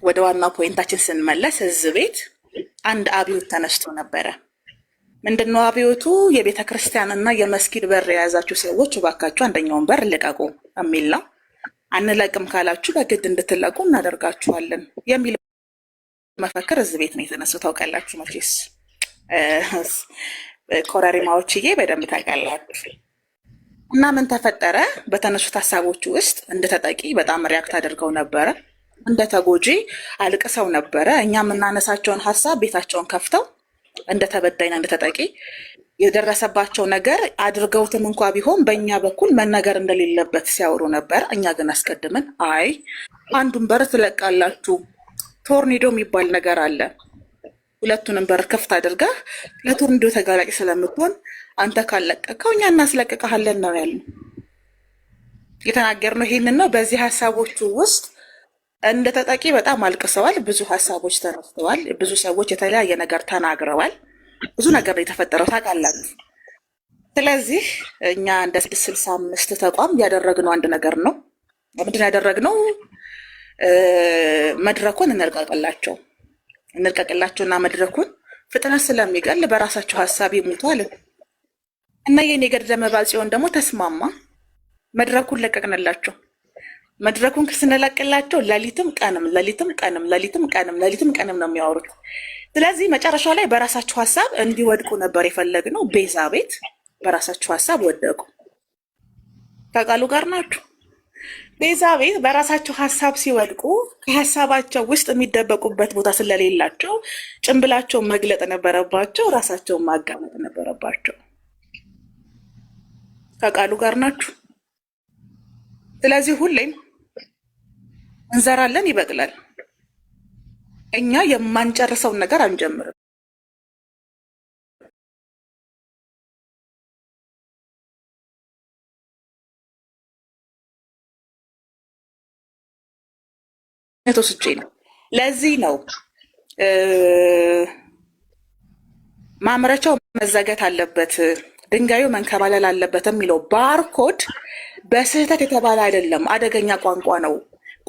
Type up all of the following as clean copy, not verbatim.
ወደ ዋናው ፖይንታችን ስንመለስ እዚህ ቤት አንድ አብዮት ተነስቶ ነበረ። ምንድነው አብዮቱ? የቤተ ክርስቲያንና የመስጊድ በር የያዛችሁ ሰዎች እባካችሁ አንደኛውን በር ልቀቁ የሚል ነው። አንለቅም ካላችሁ በግድ እንድትለቁ እናደርጋችኋለን የሚል መፈክር እዚህ ቤት ነው የተነሳው። ታውቃላችሁ መቼስ ኮረሪማዎችዬ በደንብ ታውቃላችሁ። እና ምን ተፈጠረ? በተነሱት ሀሳቦች ውስጥ እንደ ተጠቂ በጣም ሪያክት አድርገው ነበረ፣ እንደ ተጎጂ አልቅሰው ነበረ። እኛ የምናነሳቸውን ሀሳብ ቤታቸውን ከፍተው እንደ ተበዳይና እንደ ተጠቂ የደረሰባቸው ነገር አድርገውትም እንኳ ቢሆን በእኛ በኩል መነገር እንደሌለበት ሲያወሩ ነበር። እኛ ግን አስቀድመን አይ አንዱን በር ትለቃላችሁ፣ ቶርኒዶ የሚባል ነገር አለ፣ ሁለቱንም በር ክፍት አድርገህ ለቶርኒዶ ተጋላጭ ስለምትሆን አንተ ካለቀቀው እኛ እናስለቅቀሃለን ነው ያልነው። የተናገርነው ይሄንን ነው። በዚህ ሀሳቦቹ ውስጥ እንደ ተጠቂ በጣም አልቅሰዋል። ብዙ ሀሳቦች ተነስተዋል። ብዙ ሰዎች የተለያየ ነገር ተናግረዋል። ብዙ ነገር ነው የተፈጠረው ታውቃላችሁ። ስለዚህ እኛ እንደ 665 ተቋም ያደረግነው አንድ ነገር ነው። ምንድን ያደረግነው? መድረኩን እንልቀቅላቸውና መድረኩን ፍጥነት ስለሚገል በራሳቸው ሀሳብ ይሙቱ አለ እና ይህን የገደመ ባጽዮን ደግሞ ተስማማ። መድረኩን ለቀቅንላቸው። መድረኩን ስንለቅላቸው ሌሊትም ቀንም ነው የሚያወሩት። ስለዚህ መጨረሻ ላይ በራሳቸው ሀሳብ እንዲወድቁ ነበር የፈለግነው። ቤዛ ቤት በራሳቸው ሀሳብ ወደቁ። ከቃሉ ጋር ናችሁ። ቤዛ ቤት በራሳቸው ሀሳብ ሲወድቁ ከሀሳባቸው ውስጥ የሚደበቁበት ቦታ ስለሌላቸው ጭንብላቸውን መግለጥ ነበረባቸው፣ ራሳቸውን ማጋለጥ ነበረባቸው። ከቃሉ ጋር ናችሁ። ስለዚህ ሁሌም እንዘራለን፣ ይበቅላል። እኛ የማንጨርሰውን ነገር አንጀምርም። ተወስጄ ነው። ለዚህ ነው ማምረቻው መዘጋት አለበት፣ ድንጋዩ መንከባለል አለበት የሚለው ባርኮድ በስህተት የተባለ አይደለም፣ አደገኛ ቋንቋ ነው።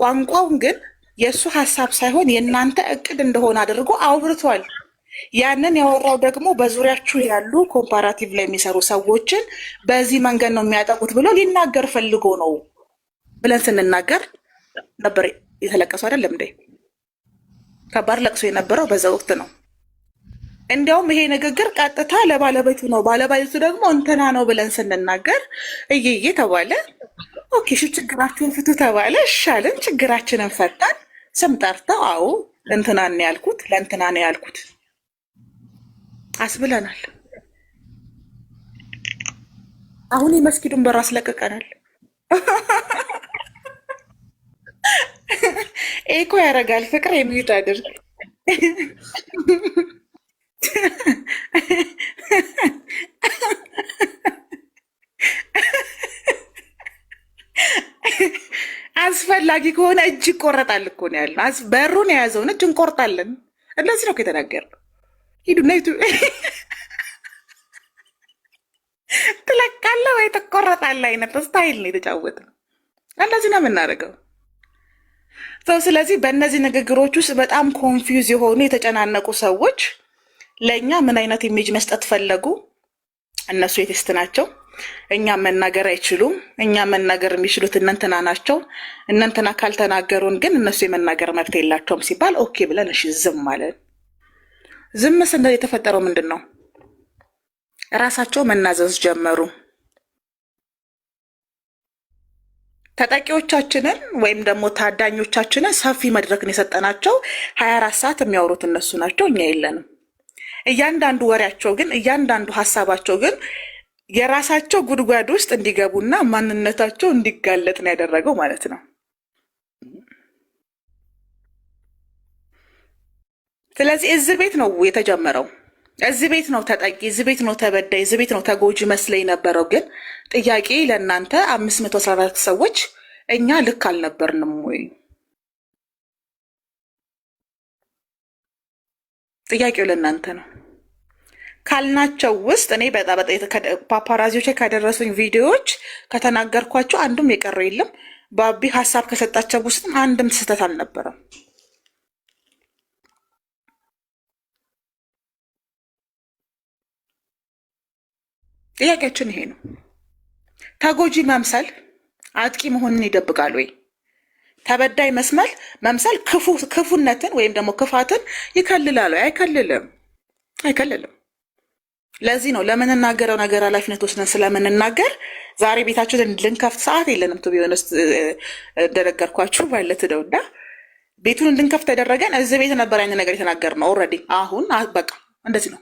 ቋንቋውን ግን የእሱ ሀሳብ ሳይሆን የእናንተ እቅድ እንደሆነ አድርጎ አውርቷል። ያንን ያወራው ደግሞ በዙሪያችሁ ያሉ ኮምፓራቲቭ ላይ የሚሰሩ ሰዎችን በዚህ መንገድ ነው የሚያጠቁት ብሎ ሊናገር ፈልጎ ነው ብለን ስንናገር ነበር። የተለቀሱ አይደለም እንዴ? ከባድ ለቅሶ የነበረው በዛ ወቅት ነው። እንዲያውም ይሄ ንግግር ቀጥታ ለባለቤቱ ነው፣ ባለቤቱ ደግሞ እንትና ነው ስንናገር እየዬ ተባለ። ኦኬ እሺ ችግራችሁን ፍቱ ተባለ። እሻልን ችግራችንን ፈታን። ስም ጠርተው አዎ እንትና ነው ያልኩት ለእንትና ነው ያልኩት አስብለናል። አሁን የመስጊዱን በር አስለቅቀናል። ኤኮ ያደርጋል። ፍቅር የሚዩት አድርግ። አስፈላጊ ከሆነ እጅ ይቆረጣል እኮ ነው ያለው። በሩን የያዘውን እጅ እንቆርጣለን። እንደዚህ ነው የተናገርነው። ሂዱና ትለቃለህ ወይ ትቆረጣለህ አይነት ስታይል ነው የተጫወትነው። እንደዚህ ነው የምናደርገው። ስለዚህ በእነዚህ ንግግሮች ውስጥ በጣም ኮንፊውዝ የሆኑ የተጨናነቁ ሰዎች ለእኛ ምን አይነት ኢሜጅ መስጠት ፈለጉ? እነሱ የቴስት ናቸው፣ እኛ መናገር አይችሉም። እኛ መናገር የሚችሉት እነንትና ናቸው። እነንትና ካልተናገሩን ግን እነሱ የመናገር መብት የላቸውም ሲባል ኦኬ ብለን እሺ ዝም አለን። ዝም ስንል የተፈጠረው ምንድን ነው? ራሳቸው መናዘዝ ጀመሩ። ተጠቂዎቻችንን ወይም ደግሞ ታዳኞቻችንን ሰፊ መድረክን የሰጠናቸው 24 ሰዓት የሚያወሩት እነሱ ናቸው፣ እኛ የለንም። እያንዳንዱ ወሬያቸው ግን እያንዳንዱ ሀሳባቸው ግን የራሳቸው ጉድጓድ ውስጥ እንዲገቡና ማንነታቸው እንዲጋለጥ ነው ያደረገው ማለት ነው። ስለዚህ እዚህ ቤት ነው የተጀመረው። እዚህ ቤት ነው ተጠቂ፣ እዚህ ቤት ነው ተበዳይ፣ እዚህ ቤት ነው ተጎጂ መስለ የነበረው። ግን ጥያቄ ለእናንተ 514 ሰዎች እኛ ልክ አልነበርንም ወይ? ጥያቄው ለእናንተ ነው ካልናቸው ውስጥ እኔ በጣም ፓፓራዚዎች ካደረሱኝ ቪዲዮዎች ከተናገርኳቸው አንዱም የቀረው የለም። ባቢ ሀሳብ ከሰጣቸው ውስጥም አንድም ስህተት አልነበረም። ጥያቄያችን ይሄ ነው። ተጎጂ መምሰል አጥቂ መሆንን ይደብቃል ወይ? ተበዳይ መምሰል ክፉነትን ወይም ደግሞ ክፋትን ይከልላል ወይ? አይከልልም። ለዚህ ነው ለምንናገረው ነገር ኃላፊነት ወስደን ስለምንናገር ዛሬ ቤታችንን እንድንከፍት ሰዓት የለንም። ቱ ቢሆንስ እንደነገርኳችሁ ማለት ነው። እና ቤቱን እንድንከፍት ያደረገን እዚህ ቤት ነበር አይነት ነገር የተናገርነው ኦልሬዲ። አሁን በቃ እንደዚህ ነው፣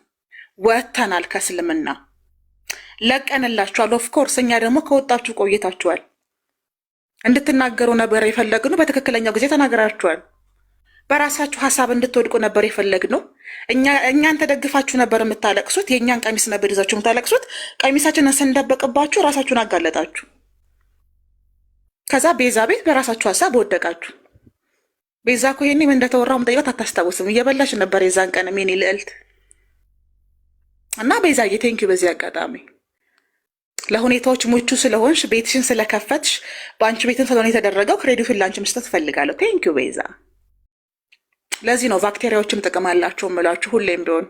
ወጥተናል ከእስልምና ለቀንላችኋል። ኦፍኮርስ እኛ ደግሞ ከወጣችሁ ቆይታችኋል። እንድትናገሩ ነበር የፈለግነው። በትክክለኛው ጊዜ ተናገራችኋል። በራሳችሁ ሀሳብ እንድትወድቁ ነበር የፈለግነው። እኛን ተደግፋችሁ ነበር የምታለቅሱት። የእኛን ቀሚስ ነበር ይዛችሁ የምታለቅሱት። ቀሚሳችንን ስንደበቅባችሁ ራሳችሁን አጋለጣችሁ። ከዛ ቤዛ ቤት በራሳችሁ ሀሳብ ወደቃችሁ። ቤዛ እኮ ይሄኔም እንደተወራው ጠይቀት አታስታውስም። እየበላሽ ነበር የዛን ቀን የኔ ልዕልት። እና ቤዛዬ ቴንኪዩ በዚህ አጋጣሚ ለሁኔታዎች ሙቹ ስለሆንሽ ቤትሽን ስለከፈትሽ በአንቺ ቤትን ስለሆነ የተደረገው ክሬዲቱን ለአንቺ መስጠት እፈልጋለሁ። ቴንኪዩ ቤዛ። ለዚህ ነው ባክቴሪያዎችም ጥቅም አላቸው እምላችሁ ሁሌም ቢሆን።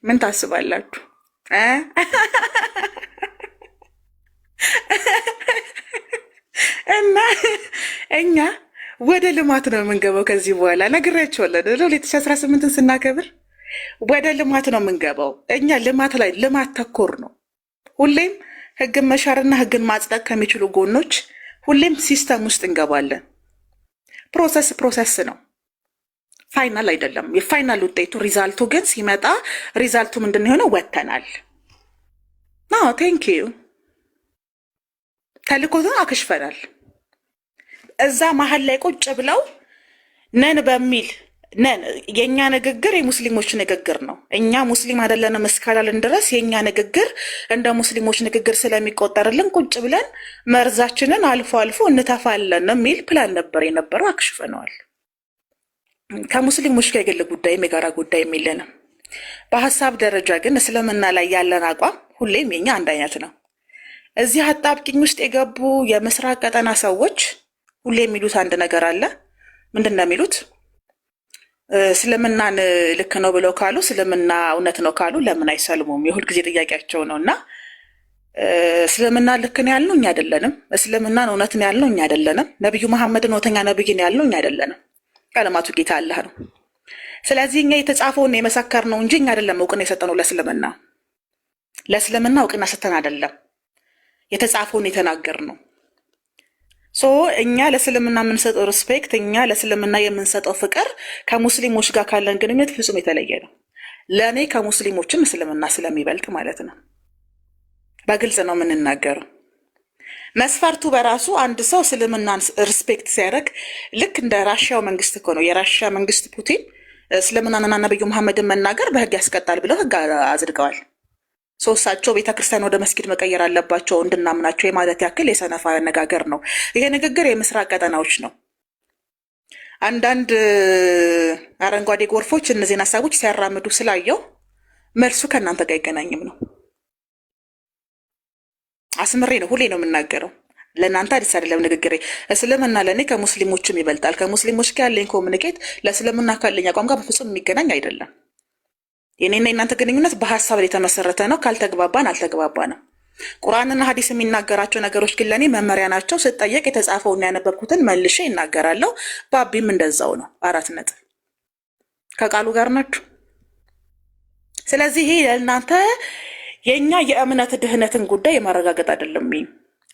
ምን ታስባላችሁ? እና እኛ ወደ ልማት ነው የምንገባው ከዚህ በኋላ ነግሬያቸዋለሁ። 2018ን ስናከብር ወደ ልማት ነው የምንገባው። እኛ ልማት ተኮር ነው። ሁሌም ህግን መሻርና ህግን ማጽደቅ ከሚችሉ ጎኖች ሁሌም ሲስተም ውስጥ እንገባለን። ፕሮሰስ ነው፣ ፋይናል አይደለም። የፋይናል ውጤቱ ሪዛልቱ ግን ሲመጣ ሪዛልቱ ምንድን የሆነው ወተናል። ቴንክ ዩ ተልእኮትን አክሽፈናል። እዛ መሀል ላይ ቁጭ ብለው ነን በሚል ነን። የእኛ ንግግር የሙስሊሞች ንግግር ነው። እኛ ሙስሊም አይደለንም እስካላልን ድረስ የእኛ ንግግር እንደ ሙስሊሞች ንግግር ስለሚቆጠርልን ቁጭ ብለን መርዛችንን አልፎ አልፎ እንተፋለን የሚል ፕላን ነበር የነበረው። አክሽፈነዋል። ከሙስሊሞች ጋር የግል ጉዳይም የጋራ ጉዳይም የለንም። በሀሳብ ደረጃ ግን እስልምና ላይ ያለን አቋም ሁሌም የኛ አንድ አይነት ነው። እዚህ አጣብቂኝ ውስጥ የገቡ የምስራቅ ቀጠና ሰዎች ሁሌ የሚሉት አንድ ነገር አለ። ምንድን ነው የሚሉት? እስልምናን ልክ ነው ብለው ካሉ፣ እስልምና እውነት ነው ካሉ ለምን አይሰልሙም? የሁል ጊዜ ጥያቄያቸው ነው። እና እስልምና ልክ ነው ያልነው እኛ አይደለንም። እስልምናን እውነት ነው ያልነው እኛ አይደለንም። ነቢዩ መሐመድን እውነተኛ ነብይ ነው ያልነው እኛ አይደለንም። ቀለማቱ ጌታ አላህ ነው። ስለዚህ እኛ የተጻፈውን የመሰከር ነው እንጂ እኛ አይደለም እውቅና የሰጠነው ለእስልምና። ለእስልምና እውቅና ሰተን አይደለም የተጻፈውን የተናገር ነው። እኛ ለእስልምና የምንሰጠው ሪስፔክት፣ እኛ ለእስልምና የምንሰጠው ፍቅር ከሙስሊሞች ጋር ካለን ግንኙነት ፍጹም የተለየ ነው። ለእኔ ከሙስሊሞችም እስልምና ስለሚበልጥ ማለት ነው። በግልጽ ነው የምንናገረው። መስፈርቱ በራሱ አንድ ሰው እስልምናን ሪስፔክት ሲያደርግ ልክ እንደ ራሽያው መንግስት እኮ ነው። የራሽያ መንግስት ፑቲን እስልምናንና ነብዩ መሐመድን መናገር በህግ ያስቀጣል ብለው ህግ አጽድቀዋል። እሳቸው ቤተክርስቲያን ወደ መስጊድ መቀየር አለባቸው እንድናምናቸው የማለት ያክል የሰነፋ አነጋገር ነው። ይሄ ንግግር የምስራቅ ቀጠናዎች ነው። አንዳንድ አረንጓዴ ጎርፎች እነዚህን ሀሳቦች ሲያራምዱ ስላየው መልሱ ከእናንተ ጋር አይገናኝም ነው። አስምሬ ነው ሁሌ ነው የምናገረው። ለእናንተ አዲስ አይደለም ንግግሬ። እስልምና ለእኔ ከሙስሊሞችም ይበልጣል። ከሙስሊሞች ጋር ያለኝ ኮሚኒኬት ለእስልምና ካለኝ አቋም ጋር በፍጹም የሚገናኝ አይደለም። የኔና የእናንተ ግንኙነት በሀሳብ ላይ የተመሰረተ ነው። ካልተግባባን አልተግባባንም። ቁርአንና ሀዲስ የሚናገራቸው ነገሮች ግን ለእኔ መመሪያ ናቸው። ስጠየቅ የተጻፈውና ያነበብኩትን መልሼ ይናገራለሁ። ባቢም እንደዛው ነው። 4 ነጥብ። ከቃሉ ጋር ናችሁ። ስለዚህ ይሄ ለእናንተ የእኛ የእምነት ድህነትን ጉዳይ የማረጋገጥ አይደለም።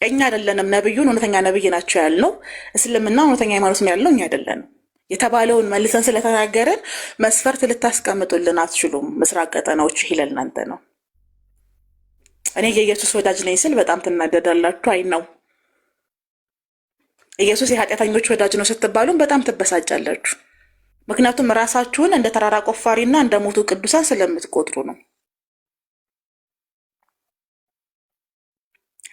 እኛ አይደለንም ነብዩን እውነተኛ ነብይ ናቸው ያልነው። እስልምና እውነተኛ ሃይማኖት ነው ያልነው እኛ አይደለንም። የተባለውን መልሰን ስለተናገርን መስፈርት ልታስቀምጡልን አትችሉም። ምስራቅ ቀጠናዎች ይሄ ለእናንተ ነው። እኔ የኢየሱስ ወዳጅ ነኝ ስል በጣም ትናደዳላችሁ። አይ ነው ኢየሱስ የኃጢአተኞች ወዳጅ ነው ስትባሉም በጣም ትበሳጫላችሁ። ምክንያቱም ራሳችሁን እንደ ተራራ ቆፋሪና እንደ ሞቱ ቅዱሳን ስለምትቆጥሩ ነው።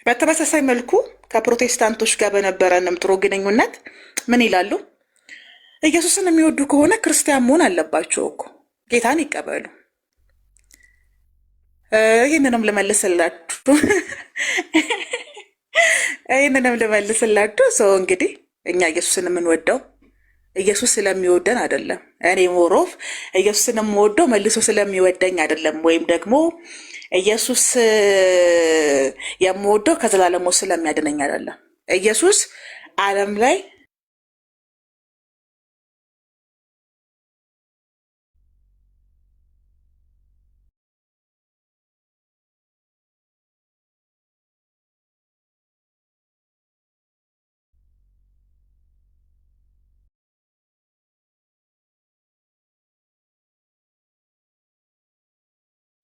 በተመሳሳይ መልኩ ከፕሮቴስታንቶች ጋር በነበረንም ጥሩ ግንኙነት ምን ይላሉ? ኢየሱስን የሚወዱ ከሆነ ክርስቲያን መሆን አለባቸው እኮ፣ ጌታን ይቀበሉ። ይህንንም ልመልስላችሁ ሰው እንግዲህ እኛ ኢየሱስን የምንወደው ኢየሱስ ስለሚወደን አይደለም። እኔ ሞሮፍ ኢየሱስን የምወደው መልሶ ስለሚወደኝ አይደለም። ወይም ደግሞ ኢየሱስ የምወደው ከዘላለም ሞት ስለሚያድነኝ አይደለም። ኢየሱስ ዓለም ላይ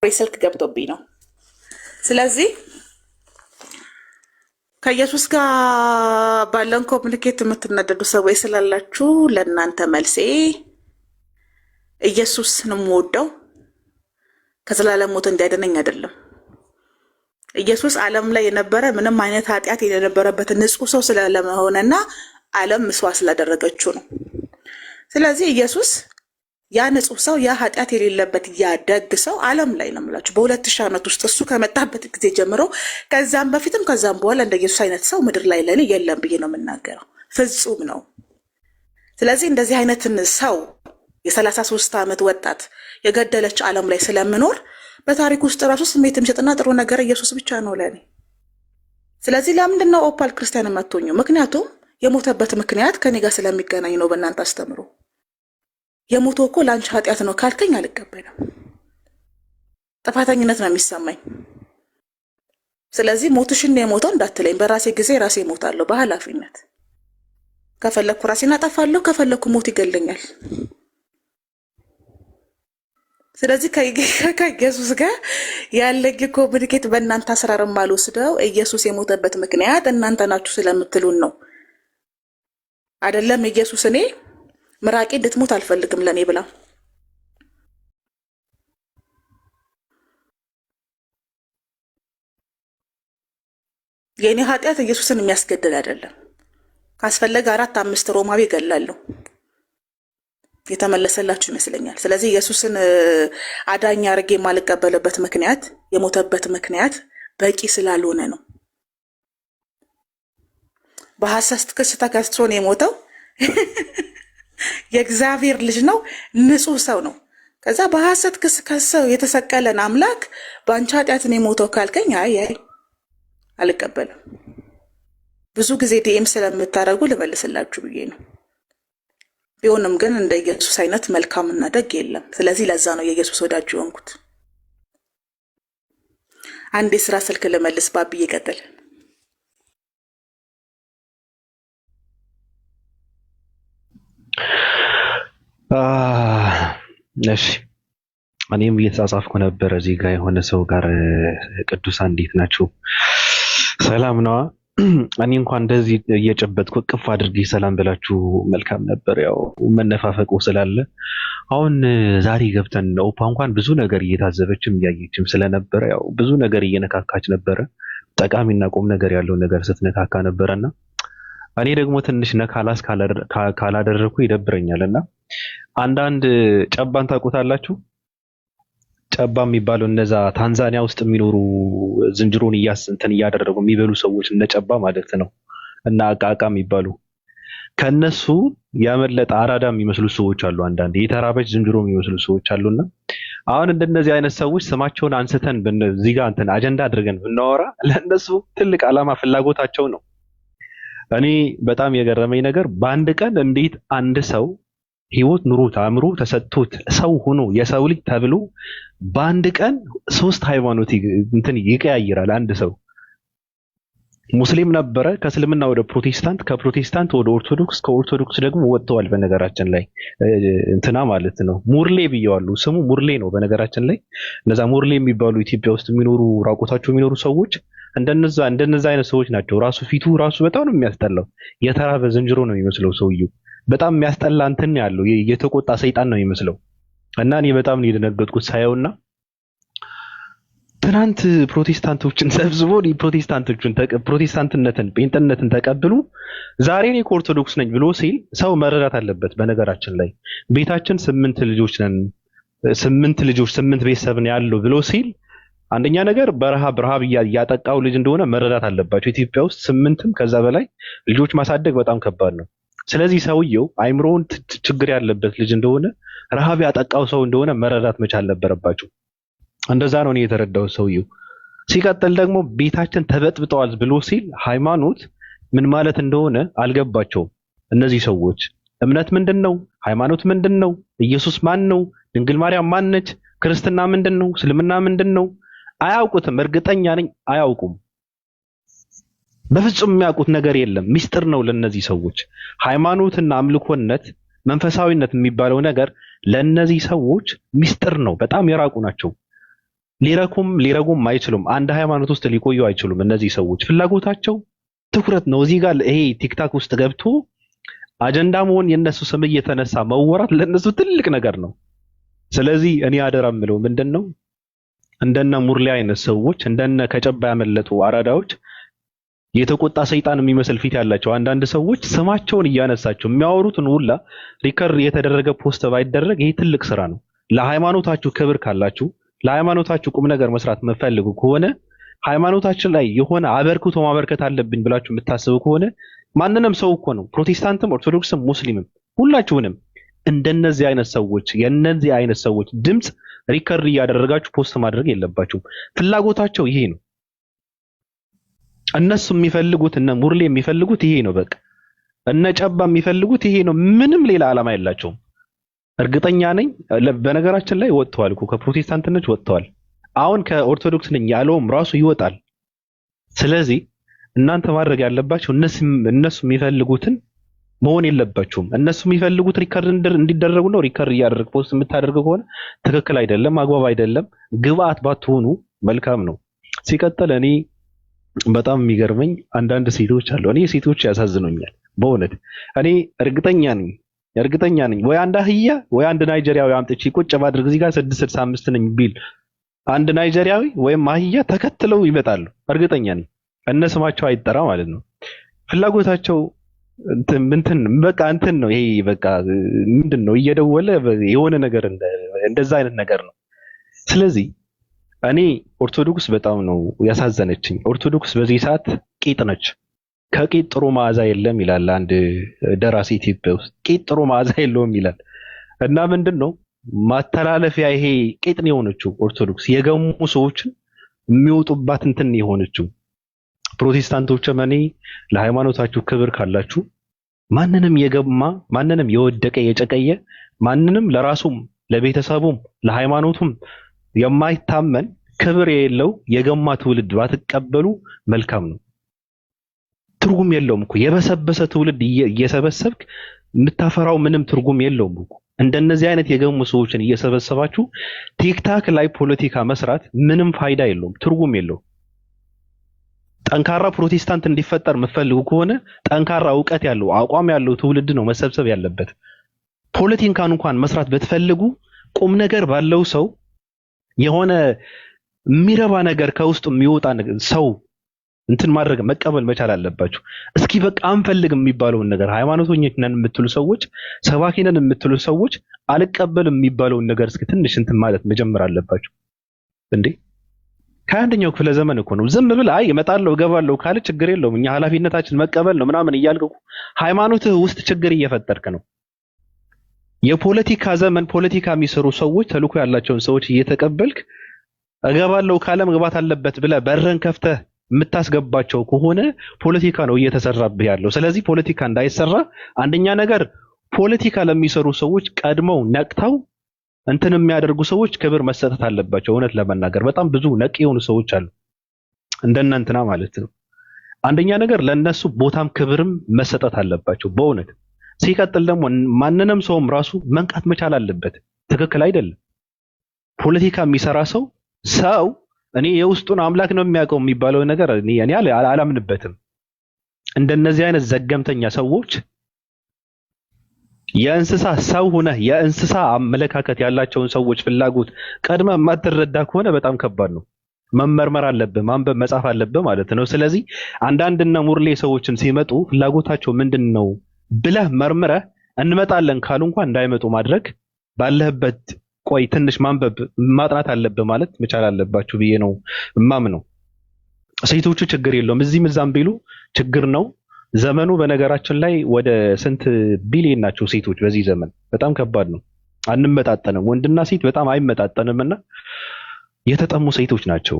ስልክ ገብቶብኝ ነው። ስለዚህ ከኢየሱስ ጋር ባለን ኮሚኒኬት የምትነደዱ ሰዎች ስላላችሁ ለእናንተ መልሴ ኢየሱስን የምወደው ከዘላለም ሞት እንዲያድነኝ አይደለም። ኢየሱስ ዓለም ላይ የነበረ ምንም አይነት ኃጢአት የነበረበት ንጹሕ ሰው ስለለመሆነና ዓለም መስዋዕት ስላደረገችው ነው። ስለዚህ ኢየሱስ ያ ንጹሕ ሰው ያ ኃጢአት የሌለበት ያ ደግ ሰው ዓለም ላይ ነው የምላችሁ በ2000 ዓመት ውስጥ እሱ ከመጣበት ጊዜ ጀምሮ ከዛም በፊትም ከዛም በኋላ እንደ ኢየሱስ አይነት ሰው ምድር ላይ ለኔ የለም ብዬ ነው የምናገረው። ፍጹም ነው። ስለዚህ እንደዚህ አይነትን ሰው የ33 ዓመት ወጣት የገደለች ዓለም ላይ ስለምኖር በታሪክ ውስጥ ራሱ ስሜት የሚሰጥና ጥሩ ነገር ኢየሱስ ብቻ ነው ለኔ። ስለዚህ ለምንድን ነው ኦፓል ክርስቲያን መጥቶኝ? ምክንያቱም የሞተበት ምክንያት ከኔ ጋር ስለሚገናኝ ነው። በእናንተ አስተምሮ የሞተው እኮ ለአንቺ ኃጢአት ነው ካልከኝ አልቀበልም። ጥፋተኝነት ነው የሚሰማኝ። ስለዚህ ሞትሽን የሞተው እንዳትለኝ፣ በራሴ ጊዜ ራሴ እሞታለሁ በኃላፊነት። ከፈለኩ ራሴን አጠፋለሁ፣ ከፈለኩ ሞት ይገለኛል። ስለዚህ ከኢየሱስ ጋር ያለኝ ኮሚኒኬት በእናንተ አሰራር የማልወስደው ኢየሱስ የሞተበት ምክንያት እናንተ ናችሁ ስለምትሉን ነው አይደለም። ኢየሱስ እኔ ምራቄ እንድትሞት አልፈልግም ለኔ ብላ የኔ ኃጢአት ኢየሱስን የሚያስገድል አይደለም። ካስፈለገ 4-5 ሮማዊ ይገላለሁ። የተመለሰላችሁ ይመስለኛል። ስለዚህ ኢየሱስን አዳኝ አድርጌ የማልቀበልበት ምክንያት የሞተበት ምክንያት በቂ ስላልሆነ ነው። በሐሰት ክስ ተከሶ ነው የሞተው። የእግዚአብሔር ልጅ ነው፣ ንጹሕ ሰው ነው። ከዛ በሐሰት ክስ ከሰው የተሰቀለን አምላክ በአንቺ ኃጢአት ነው የሞተው ካልከኝ አይ አልቀበልም። ብዙ ጊዜ ዲኤም ስለምታደርጉ ልመልስላችሁ ብዬ ነው። ቢሆንም ግን እንደ ኢየሱስ አይነት መልካምና ደግ የለም። ስለዚህ ለዛ ነው የኢየሱስ ወዳጅ የሆንኩት። አንድ የስራ ስልክ ልመልስ። ባብዬ ቀጥል። እሺ እኔም እየተጻጻፍኩ ነበር እዚህ ጋር የሆነ ሰው ጋር ቅዱሳን እንዴት ናችሁ? ሰላም ነዋ። እኔ እንኳን እንደዚህ እየጨበጥኩ ቅፍ አድርጌ ሰላም ብላችሁ መልካም ነበር። ያው መነፋፈቁ ስላለ አሁን ዛሬ ገብተን ኦፓ እንኳን ብዙ ነገር እየታዘበችም እያየችም ስለነበረ ያው ብዙ ነገር እየነካካች ነበረ። ጠቃሚና ቁም ነገር ያለው ነገር ስትነካካ ነበረና እኔ ደግሞ ትንሽ ነካላስ ካላደረኩ ይደብረኛልና አንዳንድ ጨባን ታውቁታላችሁ? ጨባ የሚባለው እነዛ ታንዛኒያ ውስጥ የሚኖሩ ዝንጀሮን እንትን እያደረጉ የሚበሉ ሰዎች እነ ጨባ ማለት ነው። እና አቃቃ የሚባሉ ከነሱ ያመለጠ አራዳ የሚመስሉ ሰዎች አሉ። አንዳንድ የተራበች ዝንጀሮ የሚመስሉ ሰዎች አሉና አሁን እንደነዚህ አይነት ሰዎች ስማቸውን አንስተን እዚህ ጋር እንትን አጀንዳ አድርገን ብናወራ ለነሱ ትልቅ ዓላማ ፍላጎታቸው ነው። እኔ በጣም የገረመኝ ነገር በአንድ ቀን እንዴት አንድ ሰው ህይወት ኑሮት አእምሮ ተሰጥቶት ሰው ሆኖ የሰው ልጅ ተብሎ በአንድ ቀን 3 ሃይማኖት እንትን ይቀያይራል። አንድ ሰው ሙስሊም ነበረ፣ ከእስልምና ወደ ፕሮቴስታንት፣ ከፕሮቴስታንት ወደ ኦርቶዶክስ፣ ከኦርቶዶክስ ደግሞ ወጥተዋል። በነገራችን ላይ እንትና ማለት ነው ሙርሌ ብየዋሉ። ስሙ ሙርሌ ነው በነገራችን ላይ። እነዛ ሙርሌ የሚባሉ ኢትዮጵያ ውስጥ የሚኖሩ ራቆታቸው የሚኖሩ ሰዎች እንደነዛ አይነት ሰዎች ናቸው። ራሱ ፊቱ ራሱ በጣም ነው የሚያስጠላው። የተራበ ዝንጀሮ ነው የሚመስለው ሰውየው። በጣም የሚያስጠላ እንትን ያለው የተቆጣ ሰይጣን ነው የሚመስለው። እና እኔ በጣም ነው የደነገጥኩት ሳየውና ትናንት ፕሮቴስታንቶችን ሰብስቦ ፕሮቴስታንትነትን ጴንጤነትን ተቀብሉ ዛሬ እኔ ኦርቶዶክስ ነኝ ብሎ ሲል ሰው መረዳት አለበት። በነገራችን ላይ ቤታችን 8 ልጆች ነን፣ 8 ቤተሰብ ነው ያለው ብሎ ሲል አንደኛ ነገር በረሃብ እያጠቃው ልጅ እንደሆነ መረዳት አለባቸው። ኢትዮጵያ ውስጥ 8ም ከዛ በላይ ልጆች ማሳደግ በጣም ከባድ ነው። ስለዚህ ሰውየው አይምሮውን ችግር ያለበት ልጅ እንደሆነ ረሃብ ያጠቃው ሰው እንደሆነ መረዳት መቻል ነበረባቸው። እንደዛ ነው እኔ የተረዳው ሰውየው። ሲቀጥል ደግሞ ቤታችን ተበጥብጠዋል ብሎ ሲል ሃይማኖት ምን ማለት እንደሆነ አልገባቸውም እነዚህ ሰዎች። እምነት ምንድን ነው? ሃይማኖት ምንድን ነው? ኢየሱስ ማን ነው? ድንግል ማርያም ማን ነች? ክርስትና ምንድን ነው? እስልምና ምንድን ነው? አያውቁትም። እርግጠኛ ነኝ አያውቁም። በፍጹም የሚያውቁት ነገር የለም። ሚስጥር ነው ለነዚህ ሰዎች። ሃይማኖትና አምልኮነት፣ መንፈሳዊነት የሚባለው ነገር ለነዚህ ሰዎች ሚስጥር ነው። በጣም የራቁ ናቸው። ሊረጉም አይችሉም። አንድ ሃይማኖት ውስጥ ሊቆዩ አይችሉም። እነዚህ ሰዎች ፍላጎታቸው ትኩረት ነው። እዚህ ጋር ይሄ ቲክታክ ውስጥ ገብቶ አጀንዳ መሆን፣ የነሱ ስም እየተነሳ መወራት ለነሱ ትልቅ ነገር ነው። ስለዚህ እኔ አደራ የምለው ምንድነው እንደነ ሙርሌ አይነት ሰዎች፣ እንደነ ከጨባ ያመለጡ አራዳዎች፣ የተቆጣ ሰይጣን የሚመስል ፊት ያላቸው አንዳንድ ሰዎች ስማቸውን እያነሳቸው የሚያወሩትን ሁላ ሪከርድ የተደረገ ፖስት ባይደረግ ይሄ ትልቅ ስራ ነው። ለሃይማኖታችሁ ክብር ካላችሁ፣ ለሃይማኖታችሁ ቁም ነገር መስራት የምትፈልጉ ከሆነ፣ ሃይማኖታችን ላይ የሆነ አበርክቶ ማበርከት አለብኝ ብላችሁ የምታስቡ ከሆነ ማንንም ሰው እኮ ነው ፕሮቴስታንትም፣ ኦርቶዶክስም፣ ሙስሊምም ሁላችሁንም እንደነዚህ አይነት ሰዎች የነዚህ አይነት ሰዎች ድምጽ ሪከርድ እያደረጋችሁ ፖስት ማድረግ የለባችሁም። ፍላጎታቸው ይሄ ነው። እነሱ የሚፈልጉት እነ ሙርሌ የሚፈልጉት ይሄ ነው። በቃ እነ ጨባ የሚፈልጉት ይሄ ነው። ምንም ሌላ ዓላማ የላቸውም። እርግጠኛ ነኝ። በነገራችን ላይ ወጥተዋል እኮ ከፕሮቴስታንትነት ወጥተዋል። አሁን ከኦርቶዶክስ ነኝ ያለውም ራሱ ይወጣል። ስለዚህ እናንተ ማድረግ ያለባችሁ እነሱ የሚፈልጉትን መሆን የለባችሁም። እነሱ የሚፈልጉት ሪከርድ እንዲደረጉ ነው። ሪከርድ እያደረግ ፖስት የምታደርገው ከሆነ ትክክል አይደለም፣ አግባብ አይደለም። ግብአት ባትሆኑ መልካም ነው። ሲቀጥል እኔ በጣም የሚገርመኝ አንዳንድ ሴቶች አሉ። እኔ ሴቶች ያሳዝኑኛል በእውነት። እኔ እርግጠኛ ነኝ ወይ አንድ አህያ ወይ አንድ ናይጄሪያዊ አምጥቼ ቁጭ ባድርግ እዚህ ጋር 665 ነኝ ቢል አንድ ናይጄሪያዊ ወይም አህያ ተከትለው ይመጣሉ። እርግጠኛ ነኝ። እነ ስማቸው አይጠራ ማለት ነው። ፍላጎታቸው በቃ እንትን ነው። ይሄ በቃ ምንድን ነው እየደወለ የሆነ ነገር እንደዛ አይነት ነገር ነው። ስለዚህ እኔ ኦርቶዶክስ በጣም ነው ያሳዘነችኝ። ኦርቶዶክስ በዚህ ሰዓት ቂጥ ነች። ከቂጥ ጥሩ መዓዛ የለም ይላል አንድ ደራሲ ኢትዮጵያ ውስጥ። ቂጥ ጥሩ መዓዛ የለውም ይላል እና ምንድን ነው ማተላለፊያ ይሄ ቂጥ ነው የሆነችው ኦርቶዶክስ። የገሙ ሰዎችን የሚወጡባት እንትን የሆነችው። ፕሮቴስታንቶችም እኔ ለሃይማኖታችሁ ክብር ካላችሁ ማንንም የገማ ማንንም የወደቀ የጨቀየ ማንንም ለራሱም ለቤተሰቡም ለሃይማኖቱም የማይታመን ክብር የሌለው የገማ ትውልድ ባትቀበሉ መልካም ነው። ትርጉም የለውም እኮ የበሰበሰ ትውልድ እየሰበሰብክ የምታፈራው ምንም ትርጉም የለውም እኮ። እንደነዚህ አይነት የገሙ ሰዎችን እየሰበሰባችሁ ቲክታክ ላይ ፖለቲካ መስራት ምንም ፋይዳ የለውም፣ ትርጉም የለውም። ጠንካራ ፕሮቴስታንት እንዲፈጠር የምትፈልጉ ከሆነ ጠንካራ እውቀት ያለው አቋም ያለው ትውልድ ነው መሰብሰብ ያለበት። ፖለቲካን እንኳን መስራት ብትፈልጉ ቁም ነገር ባለው ሰው የሆነ የሚረባ ነገር ከውስጡ የሚወጣ ሰው እንትን ማድረግ መቀበል መቻል አለባችሁ። እስኪ በቃ አንፈልግም የሚባለውን ነገር ሃይማኖተኞች ነን የምትሉ ሰዎች፣ ሰባኪ ነን የምትሉ ሰዎች አልቀበልም የሚባለውን ነገር እስኪ ትንሽ እንትን ማለት መጀመር አለባችሁ። እንዴ ከአንደኛው ክፍለ ዘመን እኮ ነው። ዝም ብል አይ እመጣለሁ እገባለሁ ካለ ችግር የለውም እኛ ኃላፊነታችን መቀበል ነው ምናምን እያልኩ ሃይማኖትህ ውስጥ ችግር እየፈጠርክ ነው። የፖለቲካ ዘመን ፖለቲካ የሚሰሩ ሰዎች ተልኮ ያላቸውን ሰዎች እየተቀበልክ እገባለሁ ካለ መግባት አለበት ብለህ በረን ከፍተህ የምታስገባቸው ከሆነ ፖለቲካ ነው እየተሰራብህ ያለው። ስለዚህ ፖለቲካ እንዳይሰራ አንደኛ ነገር ፖለቲካ ለሚሰሩ ሰዎች ቀድመው ነቅተው እንትን የሚያደርጉ ሰዎች ክብር መሰጠት አለባቸው። እውነት ለመናገር በጣም ብዙ ነቅ የሆኑ ሰዎች አሉ እንደነንትና ማለት ነው። አንደኛ ነገር ለነሱ ቦታም ክብርም መሰጠት አለባቸው በእውነት። ሲቀጥል ደግሞ ማንንም ሰውም ራሱ መንቃት መቻል አለበት። ትክክል አይደለም ፖለቲካ የሚሰራ ሰው እኔ የውስጡን አምላክ ነው የሚያውቀው የሚባለው ነገር እኔ አላምንበትም። እንደነዚህ አይነት ዘገምተኛ ሰዎች የእንስሳ ሰው ሆነህ የእንስሳ አመለካከት ያላቸውን ሰዎች ፍላጎት ቀድመ የማትረዳ ከሆነ በጣም ከባድ ነው። መመርመር አለብህ፣ ማንበብ መጻፍ አለብህ ማለት ነው። ስለዚህ አንዳንድና ሙርሌ ሰዎችም ሲመጡ ፍላጎታቸው ምንድን ነው ብለህ መርምረህ እንመጣለን ካሉ እንኳን እንዳይመጡ ማድረግ ባለህበት ቆይ ትንሽ ማንበብ ማጥናት አለብህ ማለት መቻል አለባችሁ ብዬ ነው እማምነው። ሴቶቹ ችግር የለውም እዚህም እዛም ቢሉ ችግር ነው። ዘመኑ በነገራችን ላይ ወደ ስንት ቢሊየን ናቸው ሴቶች በዚህ ዘመን? በጣም ከባድ ነው። አንመጣጠንም፣ ወንድና ሴት በጣም አይመጣጠንምና የተጠሙ ሴቶች ናቸው።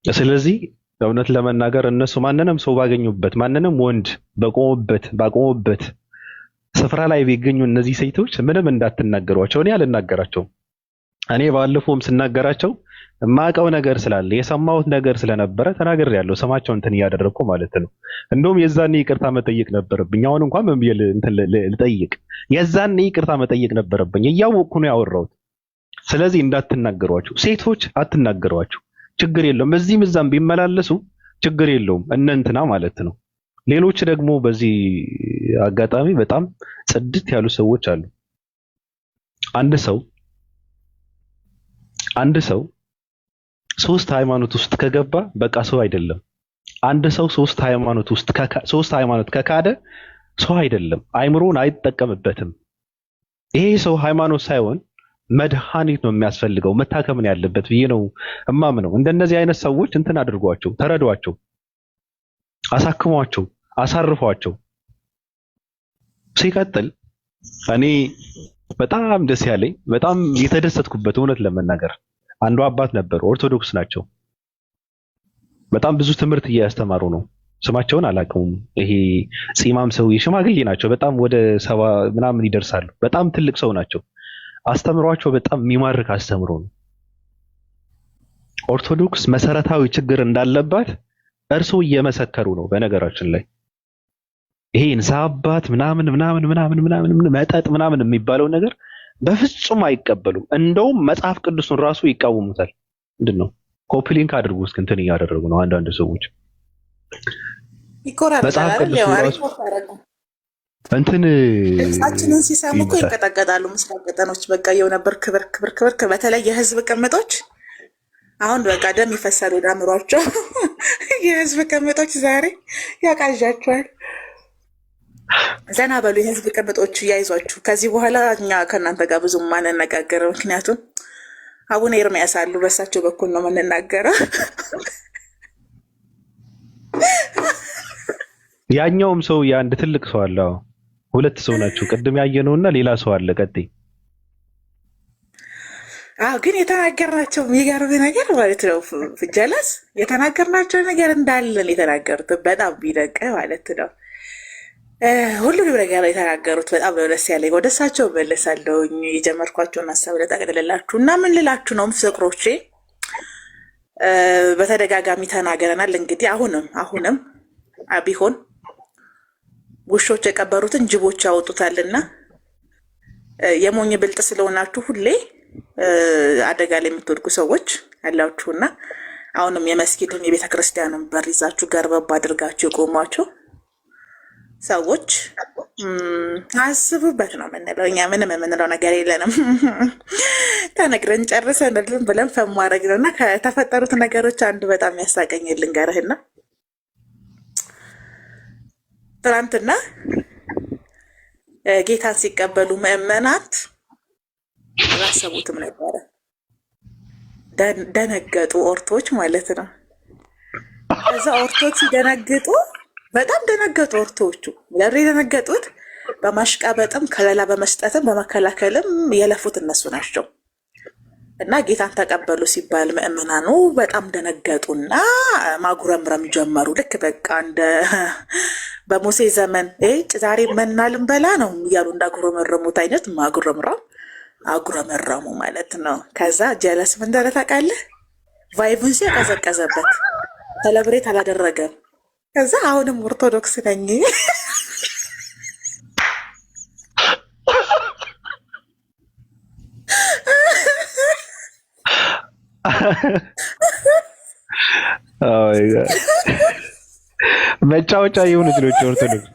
ስለዚህ እውነት ለመናገር እነሱ ማንንም ሰው ባገኙበት ማንንም ወንድ ባቆሙበት ስፍራ ላይ ቢገኙ እነዚህ ሴቶች ምንም እንዳትናገሯቸው። እኔ አልናገራቸውም። እኔ ባለፈውም ስናገራቸው የማውቀው ነገር ስላለ የሰማሁት ነገር ስለነበረ ተናግሬያለሁ። ስማቸው እንትን እያደረግኩ ማለት ነው። እንደውም የዛኔ ይቅርታ መጠየቅ ነበረብኝ። አሁን እንኳን ምን ብዬ ልጠይቅ? የዛኔ ይቅርታ መጠየቅ ነበረብኝ። እያወቅኩ ነው ያወራሁት። ስለዚህ እንዳትናገሯቸው፣ ሴቶች አትናገሯቸው። ችግር የለውም። እዚህም እዛም ቢመላለሱ ችግር የለውም። እነ እንትና ማለት ነው። ሌሎች ደግሞ በዚህ አጋጣሚ በጣም ጽድት ያሉ ሰዎች አሉ። አንድ ሰው ሶስት ሃይማኖት ውስጥ ከገባ በቃ ሰው አይደለም። አንድ ሰው ሶስት ሃይማኖት ከካደ ሰው አይደለም። አይምሮን አይጠቀምበትም። ይሄ ሰው ሃይማኖት ሳይሆን መድኃኒት ነው የሚያስፈልገው፣ መታከም ነው ያለበት ብዬ ነው እማምነው። እንደነዚህ አይነት ሰዎች እንትን አድርጓቸው፣ ተረዷቸው፣ አሳክሟቸው፣ አሳርፏቸው። ሲቀጥል እኔ በጣም ደስ ያለኝ በጣም የተደሰትኩበት እውነት ለመናገር አንዱ አባት ነበሩ፣ ኦርቶዶክስ ናቸው። በጣም ብዙ ትምህርት እያስተማሩ ነው። ስማቸውን አላውቀውም። ይሄ ጺማም ሰው ሽማግሌ ናቸው። በጣም ወደ 70 ምናምን ይደርሳሉ። በጣም ትልቅ ሰው ናቸው። አስተምሯቸው በጣም የሚማርክ አስተምሮ ነው። ኦርቶዶክስ መሰረታዊ ችግር እንዳለባት እርሶ እየመሰከሩ ነው። በነገራችን ላይ ይሄ ንስሐ አባት ምናምን መጠጥ ምናምን የሚባለው ነገር በፍጹም አይቀበሉም። እንደውም መጽሐፍ ቅዱስን ራሱ ይቃወሙታል። ምንድነው? ኮፒ ሊንክ አድርጉ እስኪ። እንትን እያደረጉ ነው አንዳንድ ሰዎች መጽሐፍ ቅዱስን ራሱ እንትን ድምጻችንን ሲሰሙ እኮ ይንቀጠቀጣሉ። ምስራቅ ቀጠኖች በቃ የው ነበር ክብር በተለይ የህዝብ ቅምጦች አሁን በቃ ደም ይፈሳል ወደ አእምሯቸው። የህዝብ ቅምጦች ዛሬ ያቃዣቸዋል። ዘና በሉ የህዝብ ቅምጦች፣ እያይዟችሁ። ከዚህ በኋላ እኛ ከእናንተ ጋር ብዙም ማንነጋገር፣ ምክንያቱም አቡነ ኤርሚያስ አሉ፣ በእሳቸው በኩል ነው የምንናገረው። ያኛውም ሰው የአንድ ትልቅ ሰው አለ። ሁለት ሰው ናቸው። ቅድም ያየነውና ሌላ ሰው አለ። ቀጥይ። ግን የተናገርናቸው የሚገርም ነገር ማለት ነው። ፍጀለስ የተናገርናቸው ነገር እንዳለን የተናገሩት በጣም ቢደቅ ማለት ነው። ሁሉንም ነገር የተናገሩት በጣም ነው ደስ ያለኝ። ወደ እሳቸው መለሳለሁኝ። የጀመርኳቸውን ሀሳብ ልጠቅልላችሁ እና ምን ልላችሁ ነው ፍቅሮቼ፣ በተደጋጋሚ ተናገረናል። እንግዲህ አሁንም ቢሆን ውሾች የቀበሩትን ጅቦች ያወጡታልና የሞኝ ብልጥ ስለሆናችሁ ሁሌ አደጋ ላይ የምትወድቁ ሰዎች አላችሁና አሁንም የመስጊድም የቤተ ክርስቲያንም በር ይዛችሁ ገርበብ አድርጋችሁ የቆሟችሁ ሰዎች አስቡበት ነው የምንለው። እኛ ምንም የምንለው ነገር የለንም። ተነግረን ጨርሰን ብለን ፈማረግ ነው። እና ከተፈጠሩት ነገሮች አንዱ በጣም ያሳቀኝ ልንገርህና ትናንትና ጌታን ሲቀበሉ ምዕመናት አላሰቡትም ነበረ። ደነገጡ፣ ኦርቶች ማለት ነው። ከዛ ኦርቶች ሲደነግጡ በጣም ደነገጡ። ኦርቶዎቹ ለብሬ የደነገጡት በማሽቃበጥም ከለላ በመስጠትም በመከላከልም የለፉት እነሱ ናቸው። እና ጌታን ተቀበሉ ሲባል ምዕመናኑ በጣም ደነገጡና ማጉረምረም ጀመሩ። ልክ በቃ እንደ በሙሴ ዘመን ዛሬ መና ልንበላ ነው እያሉ እንዳጉረመረሙት አይነት አጉረመረሙ ማለት ነው። ከዛ ጀለስ ምን እንዳለ ታውቃለህ? ቫይቡን ሲያቀዘቀዘበት ሰለብሬት አላደረገም። ከዛ አሁንም ኦርቶዶክስ ነኝ መጫወቻ የሆኑ ልጆች ኦርቶዶክስ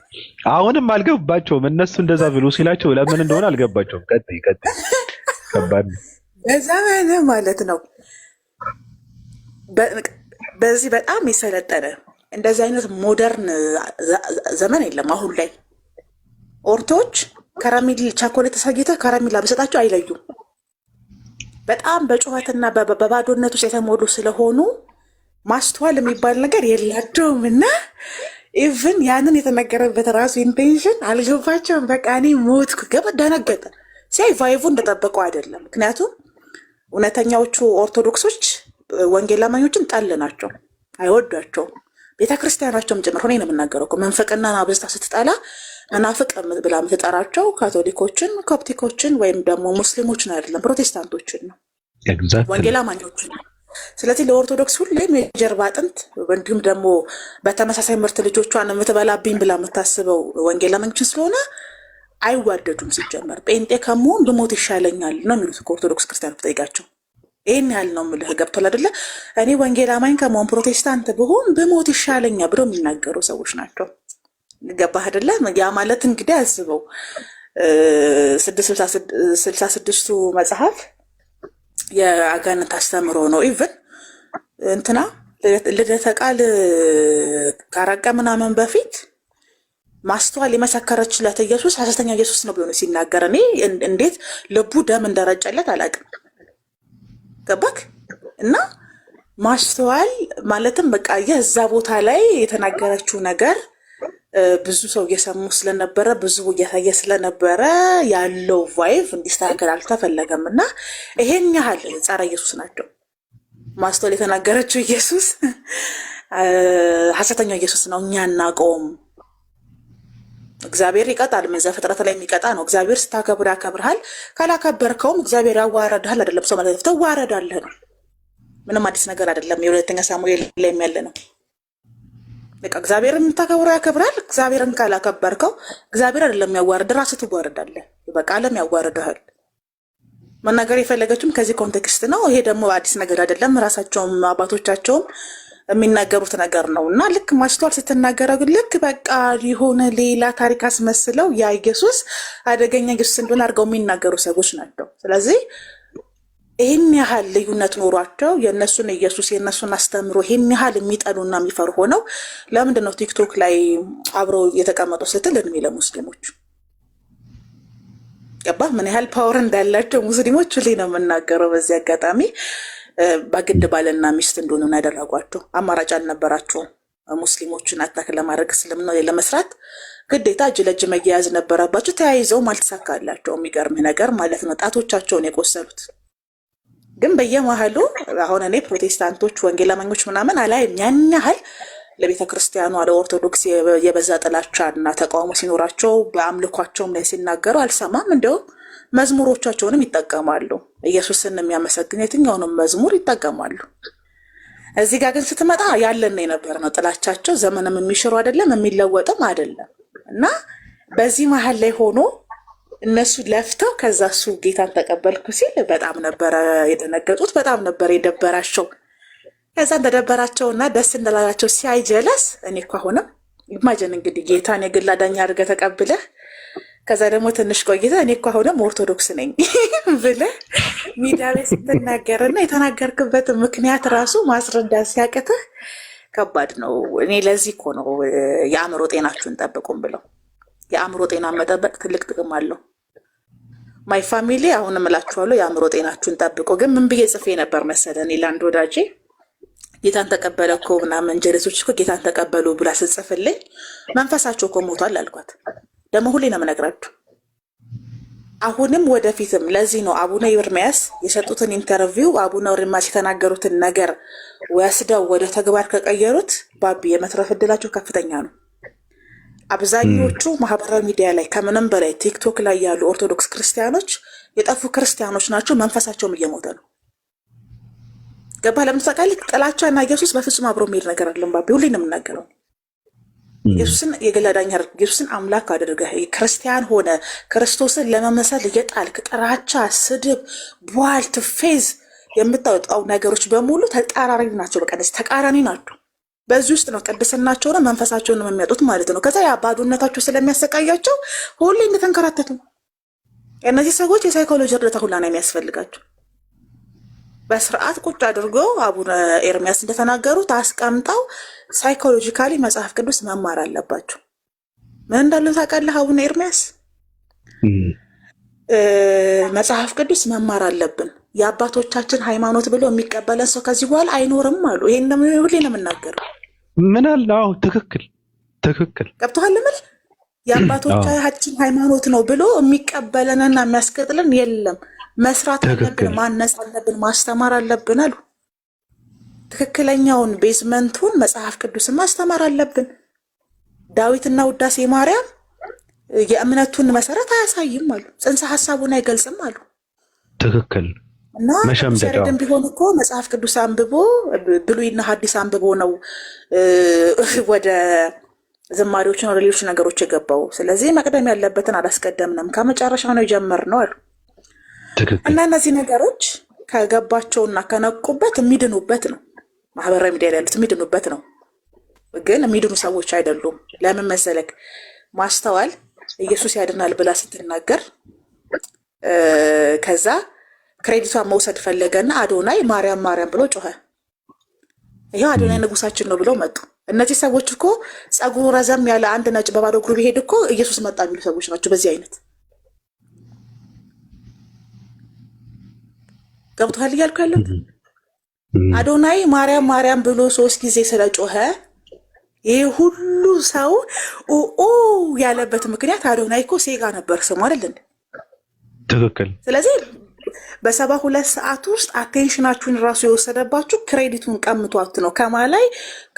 አሁንም አልገባቸውም። እነሱ እንደዛ ብሎ ሲላቸው ለምን እንደሆነ አልገባቸውም። ቀጥይ ከባድ በዘመን ማለት ነው። በዚህ በጣም የሰለጠነ እንደዚህ አይነት ሞደርን ዘመን የለም አሁን ላይ። ኦርቶች ከረሚል ቻኮሌት ተሳጊተህ ከረሚላ በሰጣቸው አይለዩም። በጣም በጩኸትና በባዶነት ውስጥ የተሞሉ ስለሆኑ ማስተዋል የሚባል ነገር የላቸውም። እና ኢቭን ያንን የተነገረበት ራሱ ኢንቴንሽን አልገባቸውም። በቃ እኔ ሞትኩ። ደነገጠ ሲያይ ቫይቡ እንደጠበቀው አይደለም። ምክንያቱም እውነተኛዎቹ ኦርቶዶክሶች ወንጌል አማኞችን ጠል ናቸው፣ አይወዷቸውም። ቤተክርስቲያናቸውም ጭምር ሆነ ነው የምናገረው እኮ መንፈቅና አብዝታ ስትጠላ መናፍቅ ብላ የምትጠራቸው ካቶሊኮችን፣ ኮፕቲኮችን ወይም ደግሞ ሙስሊሞችን አይደለም ፕሮቴስታንቶችን ነው፣ ወንጌል አማኞችን ነው። ስለዚህ ለኦርቶዶክስ ሁሌም የጀርባ አጥንት እንዲሁም ደግሞ በተመሳሳይ ምርት ልጆቿን የምትበላብኝ ብላ የምታስበው ወንጌል አማኞችን ስለሆነ አይዋደዱም። ሲጀመር ጴንጤ ከመሆን ብሞት ይሻለኛል ነው የሚሉት ከኦርቶዶክስ ክርስቲያን ብጠይቃቸው ይህን ያህል ነው የምልህ። ገብቶሃል አይደለ? እኔ ወንጌል አማኝ ከመሆን ፕሮቴስታንት ብሆን ብሞት ይሻለኛል ብለው የሚናገሩ ሰዎች ናቸው። ገባህ አይደለ? ያ ማለት እንግዲህ አስበው 666ቱ መጽሐፍ የአጋንንት አስተምሮ ነው። ኢቭን እንትና ልደተ ቃል ካረቀ ምናምን በፊት ማስተዋል የመሰከረችለት ኢየሱስ ሐሰተኛ ኢየሱስ ነው ብሎ ሲናገር እኔ እንዴት ልቡ ደም እንደረጨለት አላውቅም። ገባክ? እና ማስተዋል ማለትም በቃ የዛ ቦታ ላይ የተናገረችው ነገር ብዙ ሰው እየሰሙ ስለነበረ ብዙ እያሳየ ስለነበረ ያለው ቫይቭ እንዲስተካከል አልተፈለገም። እና ይሄን ያህል ጸረ ኢየሱስ ናቸው። ማስተዋል የተናገረችው ኢየሱስ ሐሰተኛው ኢየሱስ ነው፣ እኛ እናውቀውም። እግዚአብሔር ይቀጣል። ዘፍጥረት ላይ የሚቀጣ ነው። እግዚአብሔር ስታከብር ያከብርሃል፣ ካላከበርከውም እግዚአብሔር ያዋረድሃል። አይደለም ሰው ማለት ተዋረዳለህ ነው። ምንም አዲስ ነገር አይደለም። የሁለተኛ ሳሙኤል ላይ ያለ ነው። በቃ እግዚአብሔር የምታከብረው ያከብራል። እግዚአብሔርን ካላከበርከው እግዚአብሔር አይደለም ያዋርድ፣ ራስህ ትዋረዳለህ። በቃ ዓለም ያዋርድሃል። መናገር የፈለገችም ከዚህ ኮንቴክስት ነው። ይሄ ደግሞ አዲስ ነገር አይደለም። ራሳቸውም አባቶቻቸውም የሚናገሩት ነገር ነው። እና ልክ ማስተዋል ስትናገረው ልክ በቃ የሆነ ሌላ ታሪክ አስመስለው ያ ኢየሱስ አደገኛ ኢየሱስ እንደሆነ አድርገው የሚናገሩ ሰዎች ናቸው። ስለዚህ ይህን ያህል ልዩነት ኖሯቸው የእነሱን ኢየሱስ የእነሱን አስተምሮ ይህን ያህል የሚጠሉና የሚፈሩ ሆነው ለምንድን ነው ቲክቶክ ላይ አብረው የተቀመጡ ስትል እድሜ ለሙስሊሞች ገባ ምን ያህል ፓወር እንዳላቸው ሙስሊሞች ሁሌ ነው የምናገረው። በዚህ አጋጣሚ በግድ ባልና ሚስት እንደሆኑ ያደረጓቸው አማራጭ አልነበራቸውም። ሙስሊሞችን አታክ ለማድረግ እስልምና ለመስራት ግዴታ እጅ ለእጅ መያያዝ ነበረባቸው። ተያይዘውም አልተሳካላቸውም። የሚገርምህ ነገር ማለት ነው ጣቶቻቸውን የቆሰሉት። ግን በየመሃሉ አሁን እኔ ፕሮቴስታንቶች ወንጌል አማኞች ምናምን አላይም ያን ያህል ለቤተ ክርስቲያኗ ለኦርቶዶክስ የበዛ ጥላቻና ተቃውሞ ሲኖራቸው በአምልኳቸውም ላይ ሲናገሩ አልሰማም። እንደውም መዝሙሮቻቸውንም ይጠቀማሉ። ኢየሱስን የሚያመሰግን የትኛውንም መዝሙር ይጠቀማሉ። እዚህ ጋር ግን ስትመጣ ያለን የነበረ ነው ጥላቻቸው። ዘመንም የሚሽሩ አይደለም የሚለወጥም አይደለም። እና በዚህ መሀል ላይ ሆኖ እነሱ ለፍተው ከዛ እሱ ጌታን ተቀበልኩ ሲል በጣም ነበረ የደነገጡት፣ በጣም ነበር የደበራቸው። ከዛ እንደደበራቸውና ደስ እንደላላቸው ሲያይ ጀለስ እኔ እኮ አሁንም ኢማጅን እንግዲህ ጌታን የግል አዳኝ አድርገህ ተቀብለህ ከዛ ደግሞ ትንሽ ቆይተህ እኔ እኮ አሁንም ኦርቶዶክስ ነኝ ብለህ ሚዲያ ላይ ስትናገርና የተናገርክበት ምክንያት ራሱ ማስረዳት ሲያቅትህ ከባድ ነው። እኔ ለዚህ እኮ ነው የአእምሮ ጤናችሁን ጠብቁም ብለው። የአእምሮ ጤና መጠበቅ ትልቅ ጥቅም አለው። ማይ ፋሚሊ አሁንም እላችኋለሁ የአእምሮ ጤናችሁን ጠብቁ። ግን ምን ብዬ ጽፌ ነበር መሰለህ? እኔ ለአንድ ወዳጄ ጌታን ተቀበለ እኮ ምናምን ጀለሶች እኮ ጌታን ተቀበሉ ብላ ስጽፍልኝ መንፈሳቸው እኮ ሞቷል አልኳት። ደግሞ ሁሌ ነው የምነግራችሁ አሁንም ወደፊትም። ለዚህ ነው አቡነ ኤርምያስ የሰጡትን ኢንተርቪው አቡነ ኤርምያስ የተናገሩትን ነገር ወስደው ወደ ተግባር ከቀየሩት ባቢ የመትረፍ እድላቸው ከፍተኛ ነው። አብዛኞቹ ማህበራዊ ሚዲያ ላይ ከምንም በላይ ቲክቶክ ላይ ያሉ ኦርቶዶክስ ክርስቲያኖች የጠፉ ክርስቲያኖች ናቸው። መንፈሳቸውም እየሞተ ነው። ገባ? ለምሳሌ ጥላቻና ኢየሱስ በፍጹም አብሮ የሚሄድ ነገር አይደለም። ባቢ ሁሌ ነው የምናገረው። ኢየሱስን የግል አዳኝ አድርገህ ኢየሱስን አምላክ አድርገህ ክርስቲያን ሆነ ክርስቶስን ለመመሰል እየጣልክ ጥላቻ፣ ስድብ፣ ቧልት፣ ፌዝ የምታወጣው ነገሮች በሙሉ ተቃራኒ ናቸው። በቃ ተቃራኒ ናቸው። በዚህ ውስጥ ነው ቅድስናቸውን መንፈሳቸውን የሚያጡት ማለት ነው። ከዛ ያ ባዶነታቸው ስለሚያሰቃያቸው ሁሌ እንደተንከራተቱ እነዚህ ሰዎች የሳይኮሎጂ እርዳታ ሁላ ነው የሚያስፈልጋቸው። በስርዓት ቁጭ አድርጎ አቡነ ኤርምያስ እንደተናገሩት አስቀምጠው ሳይኮሎጂካሊ መጽሐፍ ቅዱስ መማር አለባቸው። ምን እንዳሉ ታውቃለህ? አቡነ ኤርምያስ መጽሐፍ ቅዱስ መማር አለብን፣ የአባቶቻችን ሃይማኖት ብሎ የሚቀበለን ሰው ከዚህ በኋላ አይኖርም አሉ። ይሄን ሁሌ ነው የምናገረው። ምን አለ? አዎ ትክክል ገብቶሃል? ምን የአባቶቻችን ሃይማኖት ነው ብሎ የሚቀበለንና የሚያስቀጥልን የለም። መስራት አለብን፣ ማነጽ አለብን፣ ማስተማር አለብን አሉ። ትክክለኛውን ቤዝመንቱን መጽሐፍ ቅዱስን ማስተማር አለብን። ዳዊትና ውዳሴ ማርያም የእምነቱን መሰረት አያሳይም አሉ። ጽንሰ ሐሳቡን አይገልጽም አሉ። ትክክል። እና ሸሪድን ቢሆን እኮ መጽሐፍ ቅዱስ አንብቦ ብሉይና ሐዲስ አንብቦ ነው ወደ ዝማሬዎችን ወደ ሌሎች ነገሮች የገባው። ስለዚህ መቅደም ያለበትን አላስቀደምንም፣ ከመጨረሻ ነው የጀመርነው አሉ። እና እነዚህ ነገሮች ከገባቸውና ከነቁበት የሚድኑበት ነው። ማህበራዊ ሚዲያ ላይ ያሉት የሚድኑበት ነው። ግን የሚድኑ ሰዎች አይደሉም። ለምን መሰለክ? ማስተዋል ኢየሱስ ያድናል ብላ ስትናገር ከዛ ክሬዲቷን መውሰድ ፈለገና አዶናይ ማርያም ማርያም ብሎ ጮኸ። ይሄው አዶናይ ንጉሳችን ነው ብሎ መጡ። እነዚህ ሰዎች እኮ ጸጉሩ ረዘም ያለ አንድ ነጭ በባዶ እግሩ ቢሄድ እኮ ኢየሱስ መጣ የሚሉ ሰዎች ናቸው። በዚህ አይነት ገብቶሃል እያልኩ ያለሁት? አዶናይ ማርያም ማርያም ብሎ 3 ጊዜ ስለጮኸ ይሄ ሁሉ ሰው ኦ ያለበት ምክንያት አዶናይ እኮ ሴጋ ነበር ስሙ አይደል እንዴ? ትክክል። ስለዚህ በ72 ሰዓት ውስጥ አቴንሽናችሁን ራሱ የወሰደባችሁ ክሬዲቱን ቀምቷት ነው። ከማላይ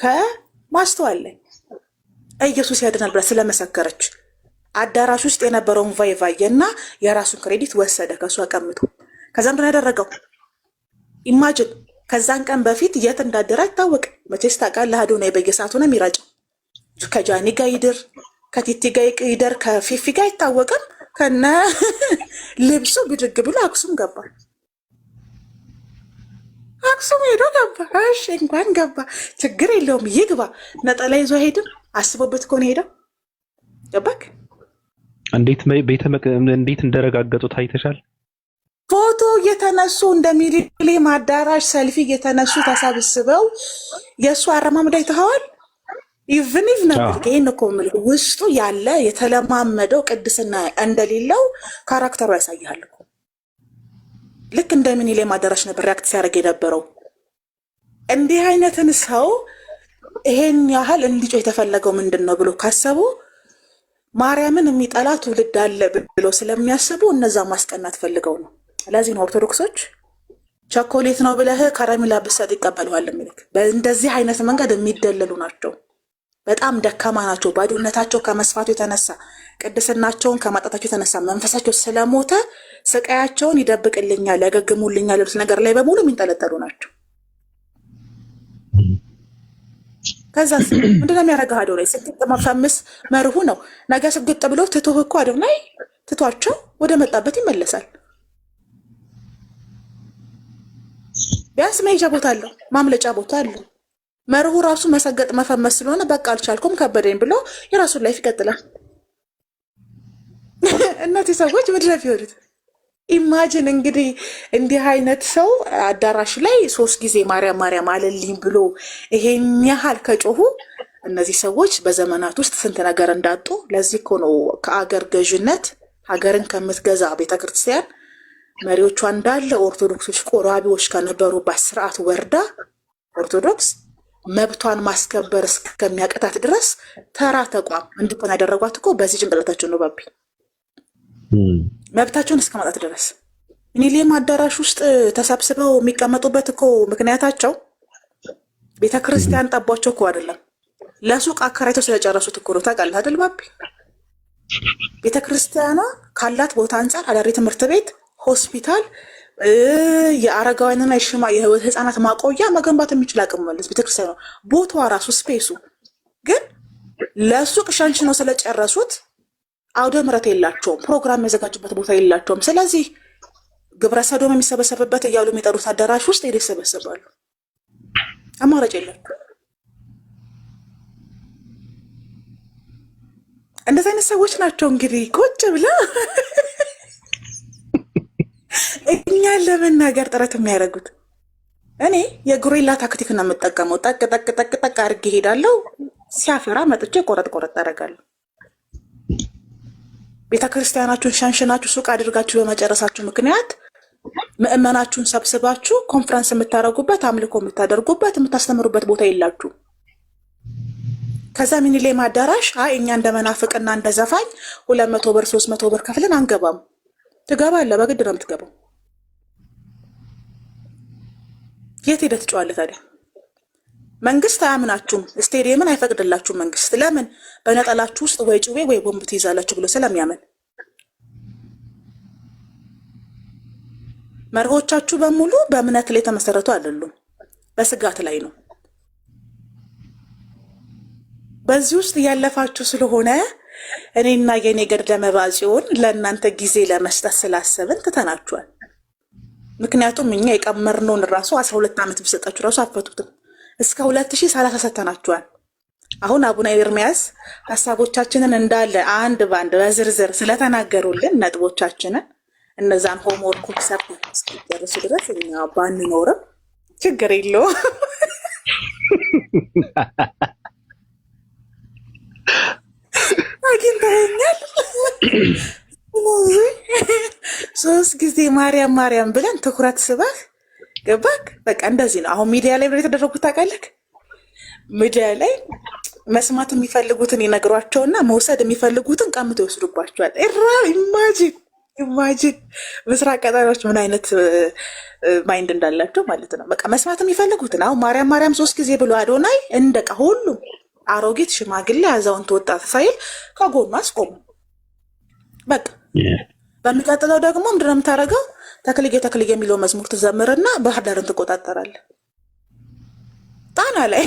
ከማስተዋል ላይ ኢየሱስ ያድናል ብላ ስለመሰከረች አዳራሽ ውስጥ የነበረውን ቫይቫየና የራሱን ክሬዲት ወሰደ ከሷ ቀምቶ። ከዛ ምንድን ያደረገው? ኢማጂን ከዛን ቀን በፊት የት እንዳደረ አይታወቅም። መቼስ ታውቃለህ፣ አዶናይ በየሰዓቱ ነው የሚራጨው። ከጃኒ ጋር ይድር፣ ከቲቲ ጋር ይደር፣ ከፊፊ ጋር አይታወቅም። ከነ ልብሱ ብድግ ብሎ አክሱም ገባ። አክሱም ሄዶ ገባ። እሺ እንኳን ገባ፣ ችግር የለውም ይግባ። ነጠላ ይዞ ሄድም አስቦበት እኮ ነው ሄደው። ገባክ? እንዴት እንደረጋገጡት አይተሻል? ፎቶ እየተነሱ እንደ ሚሊኒየም አዳራሽ ሰልፊ እየተነሱ ተሰብስበው የእሱ አረማመድ አይተኸዋል? ኢቭን ነበር። ይህን እኮ የምልህ ውስጡ ያለ የተለማመደው ቅድስና እንደሌለው ካራክተሩ ያሳይሃል እኮ። ልክ እንደ ሚሊኒየም አዳራሽ ነበር ሪያክት ሲያደርግ የነበረው። እንዲህ አይነትን ሰው ይሄን ያህል እንዲጮህ የተፈለገው ምንድን ነው ብሎ ካሰቡ ማርያምን የሚጠላ ትውልድ አለ ብሎ ስለሚያስቡ እነዛ ማስቀናት ፈልገው ነው። ለዚህ ነው ኦርቶዶክሶች ቸኮሌት ነው ብለህ ከረሜላ ብትሰጥ ይቀበሉሃል የሚልክ። በእንደዚህ አይነት መንገድ የሚደለሉ ናቸው። በጣም ደካማ ናቸው። ባዶነታቸው ከመስፋቱ የተነሳ ቅድስናቸውን ከማጣታቸው የተነሳ መንፈሳቸው ስለሞተ ስቃያቸውን ይደብቅልኛል፣ ያገግሙልኛል ያሉት ነገር ላይ በሙሉ የሚንጠለጠሉ ናቸው። ከዛ ምንድነው የሚያደርገው? አዶናይ ስግጥ መፈምስ መርሁ ነው። ነገ ስግጥ ብሎ ትቶህ እኮ አዶናይ ትቷቸው ወደ መጣበት ይመለሳል። ቢያንስ መሄጃ ቦታ አለው፣ ማምለጫ ቦታ አለው። መርሁ ራሱ መሰገጥ መፈመስ ስለሆነ በቃ አልቻልኩም ከበደኝ ብሎ የራሱን ላይፍ ይቀጥላል። እነዚህ ሰዎች ምድረፍ ይወዱት። ኢማጂን እንግዲህ እንዲህ አይነት ሰው አዳራሽ ላይ 3 ጊዜ ማርያም ማርያም አለልኝ ብሎ ይሄን ያህል ከጮሁ እነዚህ ሰዎች በዘመናት ውስጥ ስንት ነገር እንዳጡ። ለዚህ እኮ ነው ከአገር ገዥነት ሀገርን ከምትገዛ ቤተክርስቲያን መሪዎቿ እንዳለ ኦርቶዶክሶች ቆራቢዎች ከነበሩባት ስርዓት ወርዳ ኦርቶዶክስ መብቷን ማስከበር እስከሚያቀታት ድረስ ተራ ተቋም እንድትሆን ያደረጓት እኮ በዚህ ጭንቅላታቸው ነው። ባቢ መብታቸውን እስከማጣት ድረስ ሚሊኒየም አዳራሽ ውስጥ ተሰብስበው የሚቀመጡበት እኮ ምክንያታቸው ቤተክርስቲያን ጠቧቸው እኮ አይደለም፣ ለሱቅ አከራይተው ስለጨረሱት እኮ ነው። ታውቃለህ አይደል ባቢ? ቤተክርስቲያኗ ካላት ቦታ አንጻር አዳሪ ትምህርት ቤት፣ ሆስፒታል፣ የአረጋውያንና የህፃናት ማቆያ መገንባት የሚችል አቅም መለስ ቤተክርስቲያኗ ቦታዋ ራሱ ስፔሱ ግን ለሱቅ ሸንሽነው ስለጨረሱት አውደ ምሕረት የላቸውም፣ ፕሮግራም የሚያዘጋጁበት ቦታ የላቸውም። ስለዚህ ግብረ ሰዶም የሚሰበሰብበት እያሉ የሚጠሩት አዳራሽ ውስጥ ሄደው ይሰበሰባሉ። አማራጭ የላቸው። እንደዚህ አይነት ሰዎች ናቸው እንግዲህ ቁጭ ብላ እኛን ለመናገር ጥረት የሚያደርጉት። እኔ የጉሬላ ታክቲክ ነው የምጠቀመው። ጠቅ ጠቅ ጠቅ ጠቅ አድርጌ እሄዳለሁ። ሲያፈራ መጥቼ ቆረጥ ቆረጥ አደርጋለሁ። ቤተክርስቲያናችሁን ሸንሽናችሁ ሱቅ አድርጋችሁ በመጨረሳችሁ ምክንያት ምእመናችሁን ሰብስባችሁ ኮንፈረንስ የምታደርጉበት፣ አምልኮ የምታደርጉበት፣ የምታስተምሩበት ቦታ የላችሁ። ከዛ ሚኒሌም አዳራሽ እኛ እንደ መናፍቅና እንደ ዘፋኝ 200 ብር 300 ብር ከፍለን አንገባም። ትገባለህ፣ በግድ ነው የምትገባው። የት ሄደህ ትጮኻለህ ታዲያ? መንግስት አያምናችሁም። ስቴዲየምን አይፈቅድላችሁም መንግስት። ለምን? በነጠላችሁ ውስጥ ወይ ጩቤ ወይ ቦምብ ትይዛላችሁ ብሎ ስለሚያምን። መርሆቻችሁ በሙሉ በእምነት ላይ የተመሰረቱ አይደሉም፣ በስጋት ላይ ነው። በዚህ ውስጥ እያለፋችሁ ስለሆነ እኔና የኔ ገድለ መባጽዮን ለእናንተ ጊዜ ለመስጠት ስላሰብን ትተናችኋል። ምክንያቱም እኛ የቀመርነውን ራሱ 12 ዓመት ብሰጣችሁ ራሱ አፈቱትም። እስከ 2030 ሰተናችኋል። አሁን አቡነ ኤርሚያስ ሀሳቦቻችንን እንዳለ አንድ ባንድ በዝርዝር ስለተናገሩልን ነጥቦቻችንን እነዛን ሆምወርክ ሰርተን እስኪጨርሱ ድረስ እኛ ባንኖርም ችግር የለውም። አግኝተኸኛል። ሶስት ጊዜ ማርያም ማርያም ብለን ትኩረት ስበህ ገባክ። በቃ እንደዚህ ነው። አሁን ሚዲያ ላይ የተደረጉት ታውቃለህ። ሚዲያ ላይ መስማት የሚፈልጉትን ይነግሯቸውና መውሰድ የሚፈልጉትን ቀምቶ ይወስዱባቸዋል። ኢማጂን ምስራቅ ቀጣሪዎች ምን አይነት ማይንድ እንዳላቸው ማለት ነው። በቃ መስማት የሚፈልጉትን አሁን ማርያም ማርያም 3 ጊዜ ብሎ አዶናይ እንደቃ ሁሉም አሮጊት፣ ሽማግሌ፣ አዛውንት፣ ወጣት ሳይል ከጎኑ አስቆሙ። በቃ በሚቀጥለው ደግሞ ምንድን ነው የምታደርገው? ተክልዬ የሚለው መዝሙር ትዘምርና ባህር ዳርን ትቆጣጠራለህ። ጣና ላይ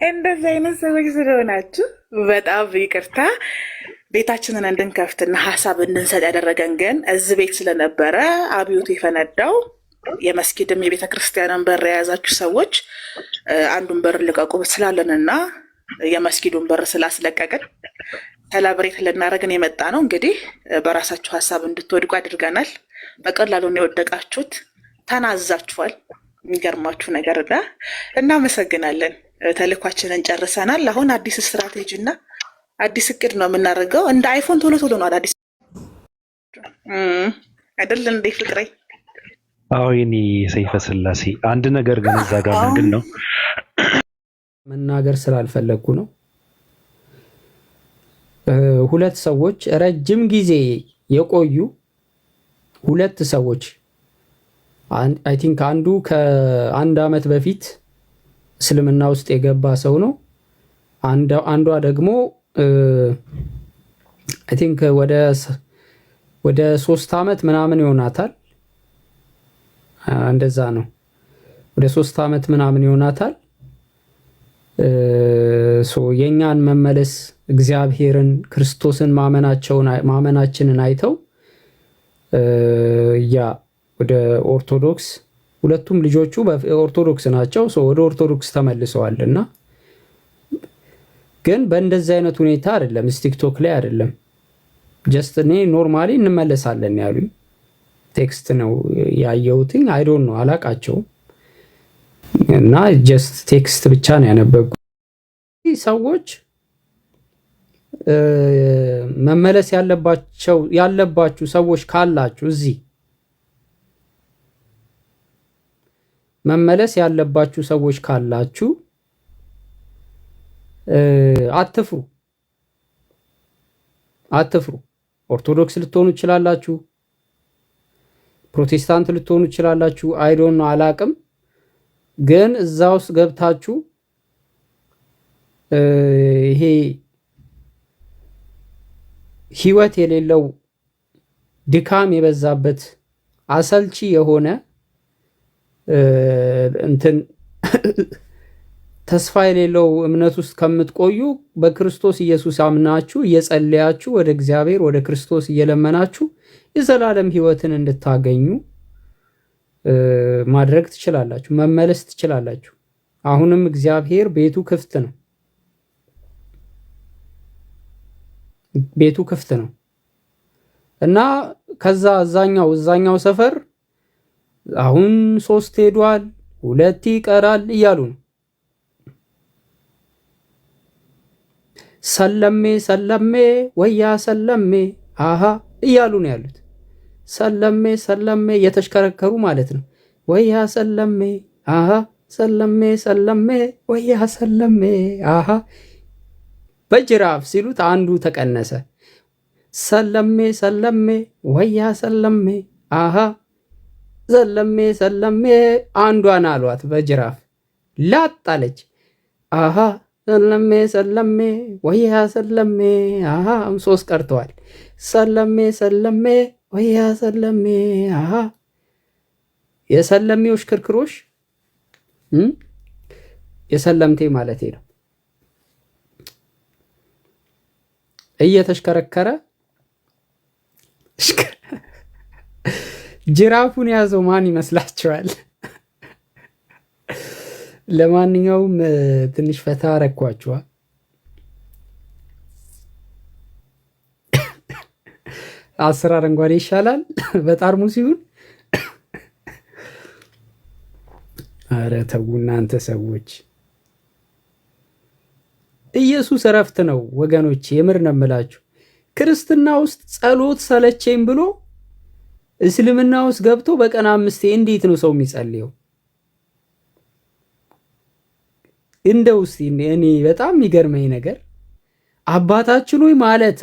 እንደዚህ አይነት ሰዎች ስለሆናችሁ በጣም ይቅርታ። ቤታችንን እንድንከፍትና ሀሳብ እንድንሰጥ ያደረገን ግን እዚህ ቤት ስለነበረ አብዮቱ የፈነዳው የመስጊድም የቤተ ክርስቲያንን በር የያዛችሁ ሰዎች አንዱን በር ልቀቁ ስላለንና የመስጊዱን በር ስላስለቀቅን ሰላብሬት ልናደርግን የመጣ ነው። እንግዲህ በራሳችሁ ሀሳብ እንድትወድቁ አድርገናል። በቀላሉ ነው የወደቃችሁት፣ ተናዛችኋል። የሚገርማችሁ ነገር እና እናመሰግናለን። ተልኳችንን ጨርሰናል። አሁን አዲስ ስትራቴጂ እና አዲስ እቅድ ነው የምናደርገው። እንደ አይፎን ቶሎ ቶሎ ነው አዳዲስ አይደል እንዴ ፍቅሬ? አዎ የኔ ሰይፈ ስላሴ አንድ ነገር ግን እዛ ጋር ምንድን ነው መናገር ስላልፈለግኩ ነው። ሁለት ሰዎች ረጅም ጊዜ የቆዩ ሁለት ሰዎች አይ ቲንክ አንዱ ከአንድ ዓመት በፊት እስልምና ውስጥ የገባ ሰው ነው። አንዷ ደግሞ አይ ቲንክ ወደ 3 ዓመት ምናምን ይሆናታል። እንደዛ ነው። ወደ 3 ዓመት ምናምን ይሆናታል። የኛን መመለስ እግዚአብሔርን ክርስቶስን ማመናችንን አይተው ወደ ኦርቶዶክስ ሁለቱም ልጆቹ በኦርቶዶክስ ናቸው። ወደ ኦርቶዶክስ ተመልሰዋልና ግን በእንደዚህ አይነት ሁኔታ አይደለም፣ ቲክቶክ ላይ አይደለም። ጀስት እኔ ኖርማሊ እንመለሳለን ያሉኝ ቴክስት ነው ያየሁትኝ። አይ ዶንት ኖ አላቃቸውም እና ጀስት ቴክስት ብቻ ነው ያነበብኩት። ሰዎች መመለስ ያለባችሁ ሰዎች ካላችሁ እዚህ መመለስ ያለባችሁ ሰዎች ካላችሁ አትፍሩ። ኦርቶዶክስ ልትሆኑ ትችላላችሁ፣ ፕሮቴስታንት ልትሆኑ ትችላላችሁ። አይ ዶንት ኖ አላቅም። ግን እዛ ውስጥ ገብታችሁ ይሄ ህይወት የሌለው ድካም የበዛበት አሰልቺ የሆነ እንትን ተስፋ የሌለው እምነት ውስጥ ከምትቆዩ በክርስቶስ ኢየሱስ አምናችሁ እየጸለያችሁ ወደ እግዚአብሔር ወደ ክርስቶስ እየለመናችሁ የዘላለም ህይወትን እንድታገኙ ማድረግ ትችላላችሁ፣ መመለስ ትችላላችሁ። አሁንም እግዚአብሔር ቤቱ ክፍት ነው፣ ቤቱ ክፍት ነው እና ከዛ እዛኛው ሰፈር አሁን 3 ሄዷል፣ 2 ይቀራል እያሉ ነው። ሰለሜ ወያ ሰለሜ አሃ እያሉ ነው ያሉት። ሰለሜ እየተሽከረከሩ ማለት ነው። ወያ ሰለሜ አሃ ሰለሜ ወያ ሰለሜ አሃ። በጅራፍ ሲሉት አንዱ ተቀነሰ። ሰለሜ ሰለሜ ወያ ሰለሜ አሃ ሰለሜ ሰለሜ አንዷን አሏት በጅራፍ ላጣለች። አሃ ሰለሜ ሰለሜ ወያ ሰለሜ አሃ 3 ቀርተዋል። ሰለሜ ሰለሜ ወያ ሰለሜ አሃ የሰለሜዎች ክርክሮሽ የሰለምቴ ማለቴ ነው። እየተሽከረከረ ጅራፉን ያዘው ማን ይመስላችኋል? ለማንኛውም ትንሽ ፈታ አረኳችኋ። አስር አረንጓዴ ይሻላል በጠርሙስ ይሁን። አረ ተው እናንተ ሰዎች። ኢየሱስ እረፍት ነው ወገኖች፣ የምር ነው የምላችሁ። ክርስትና ውስጥ ጸሎት ሰለቸኝ ብሎ እስልምና ውስጥ ገብቶ በቀን 5 እንዴት ነው ሰው የሚጸልየው? እንደው እስቲ እኔ በጣም የሚገርመኝ ነገር አባታችን ሆይ ማለት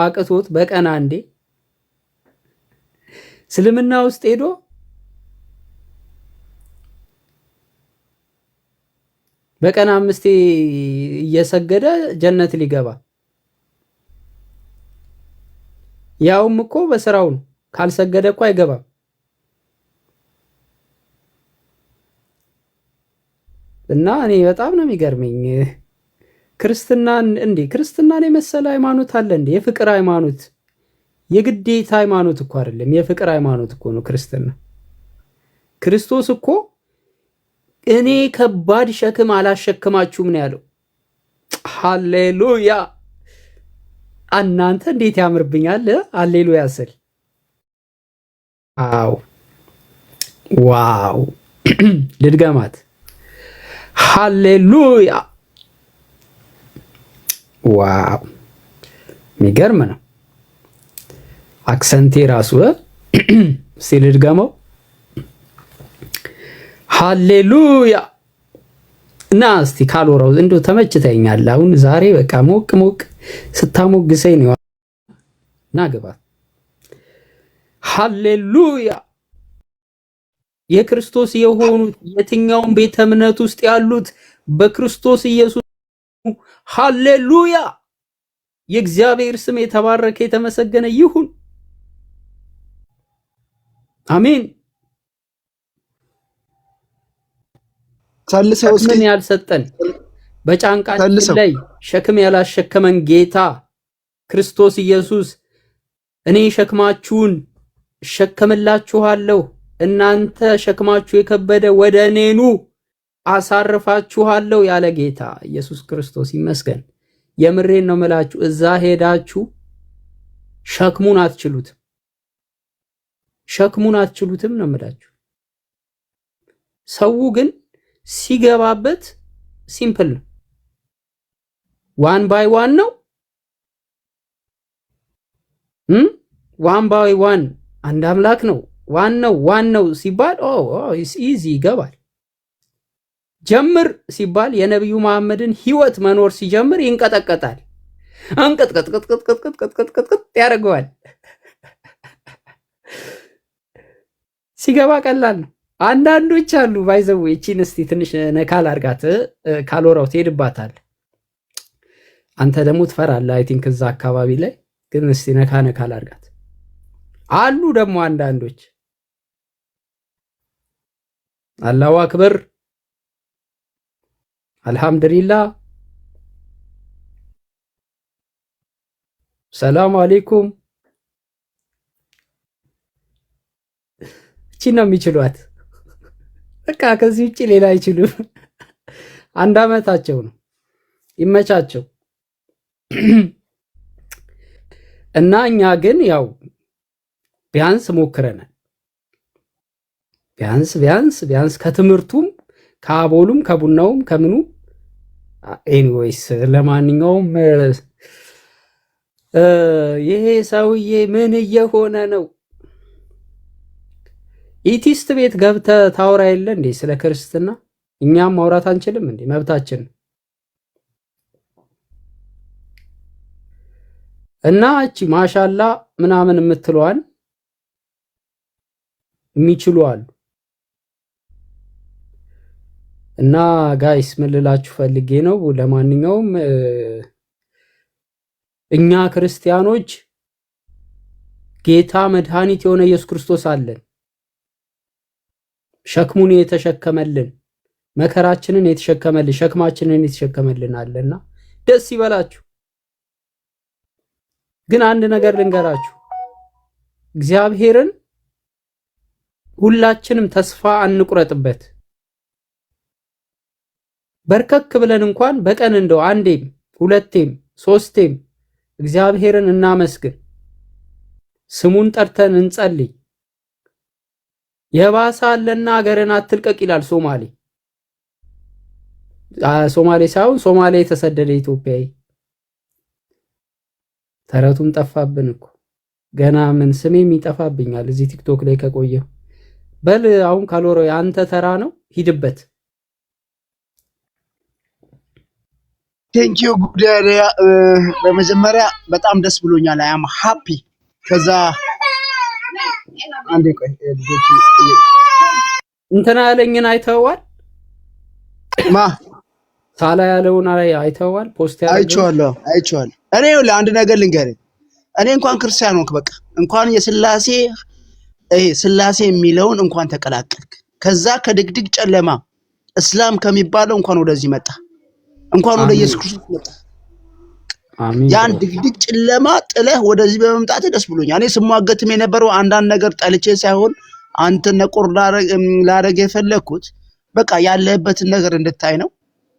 አቅቶት በቀን አንዴ እስልምና ውስጥ ሄዶ በቀን 5 እየሰገደ ጀነት ሊገባ፣ ያውም እኮ በስራው ነው። ካልሰገደ እኮ አይገባም። እና እኔ በጣም ነው የሚገርመኝ ክርስትናን እንዴ! ክርስትናን የመሰለ ሃይማኖት አለ እንዴ? የፍቅር ሃይማኖት፣ የግዴታ ሃይማኖት እኮ አይደለም፣ የፍቅር ሃይማኖት እኮ ነው ክርስትና። ክርስቶስ እኮ እኔ ከባድ ሸክም አላሸክማችሁም ነው ያለው። ሃሌሉያ! እናንተ እንዴት ያምርብኛል! ሃሌሉያ ስል አው ዋው! ልድገማት። ሃሌሉያ! ዋው! የሚገርም ነው አክሰንቴ ራሱ ሲል ልድገመው። ሃሌሉያ! እና እስቲ ካልወራው እንደው ተመችተኛል። አሁን ዛሬ በቃ ሞቅ ሞቅ ስታሞግሰኝ ነው እና ግባት። ሃሌሉያ! የክርስቶስ የሆኑት የትኛውም ቤተ እምነት ውስጥ ያሉት በክርስቶስ ኢየሱስ ሃሌሉያ! የእግዚአብሔር ስም የተባረከ የተመሰገነ ይሁን። አሜን። ሸክምን ያልሰጠን በጫንቃችን ላይ ሸክም ያላሸከመን ጌታ ክርስቶስ ኢየሱስ እኔ ሸክማችሁን እሸከምላችኋለሁ፣ እናንተ ሸክማችሁ የከበደ ወደ እኔ ኑ አሳርፋችኋለሁ ያለ ጌታ ኢየሱስ ክርስቶስ ይመስገን። የምሬን ነው የምላችሁ። እዛ ሄዳችሁ ሸክሙን አትችሉትም ነው የምላችሁ። ሰው ግን ሲገባበት ሲምፕል ነው። ዋን ባይ ዋን ነው። ዋን ባይ ዋን አንድ አምላክ ነው። ዋን ነው ሲባል ኢዚ ይገባል። ጀምር ሲባል የነብዩ መሐመድን ህይወት መኖር ሲጀምር ይንቀጠቀጣል። አንቀጥቀጥቀጥቀጥቀጥቀጥቀጥቀጥ ያደርገዋል። ሲገባ ቀላል ነው። አንዳንዶች አሉ ባይዘው እቺን እስቲ ትንሽ ነካል አርጋት ካልወራው ትሄድባታል። አንተ ደግሞ ትፈራለህ። አይ ቲንክ እዛ አካባቢ ላይ ግን እስቲ ነካል አርጋት አሉ ደግሞ አንዳንዶች። አላሁ አክበር አልহামዱሊላህ ሰላም አለይኩም። እቺ ነው የሚችሏት። በቃ ከዚህ ውጪ ሌላ አይችሉም። አንድ አመታቸው ነው። ይመቻቸው። እና እኛ ግን ያው ቢያንስ ሞክረናል። ቢያንስ ከትምህርቱም ከአቦሉም ከቡናውም ከምኑ ኤኒዌይስ ለማንኛውም ይሄ ሰውዬ ምን እየሆነ ነው? ኢቲስት ቤት ገብተህ ታወራ የለ እንዴ ስለ ክርስትና? እኛም ማውራት አንችልም እንዴ? መብታችን። እና እቺ ማሻላ ምናምን የምትለዋን የሚችሉ አሉ። እና ጋይስ ምን ልላችሁ ፈልጌ ነው፣ ለማንኛውም እኛ ክርስቲያኖች ጌታ መድኃኒት የሆነ ኢየሱስ ክርስቶስ አለን። ሸክሙን የተሸከመልን፣ መከራችንን የተሸከመልን፣ ሸክማችንን የተሸከመልን አለና ደስ ይበላችሁ። ግን አንድ ነገር ልንገራችሁ፣ እግዚአብሔርን ሁላችንም ተስፋ አንቁረጥበት። በርከክ ብለን እንኳን በቀን እንደው አንዴም ሁለቴም ሶስቴም እግዚአብሔርን እናመስግን፣ ስሙን ጠርተን እንጸልይ። የባሰ አለና ሀገርን አትልቀቅ ይላል ሶማሌ ሳይሆን ሶማሌ የተሰደደ ኢትዮጵያዊ። ተረቱም ጠፋብን እኮ ገና ምን ስሜም ይጠፋብኛል እዚህ ቲክቶክ ላይ ከቆየው። በል አሁን ካልወሮ ያንተ ተራ ነው፣ ሂድበት። ቴንኪዩ ጉዳይ በመጀመሪያ በጣም ደስ ብሎኛል። አይ አም ሃፒ። ከዛ አንዴ ቆይ ልጆች እንትና ያለኝን አይተዋል? ማ ሳላ ያለውን አይተዋል? ፖስት ያደረገው አይቼዋለሁ። እኔ አንድ ነገር ልንገርህ፣ እኔ እንኳን ክርስቲያን ሆንክ፣ በቃ እንኳን የስላሴ ስላሴ የሚለውን እንኳን ተቀላቀልክ፣ ከዛ ከድግድግ ጨለማ እስላም ከሚባለው እንኳን ወደዚህ መጣ፣ እንኳን ወደ ኢየሱስ ክርስቶስ መጣ። አሜን። ያን ድግድግ ጨለማ ጥለህ ወደዚህ በመምጣት ደስ ብሎኛል። እኔ ስሟገትም የነበረው አንዳንድ ነገር ጠልቼ ሳይሆን አንተ ነቆር ላረግ የፈለኩት በቃ ያለህበትን ነገር እንድታይ ነው።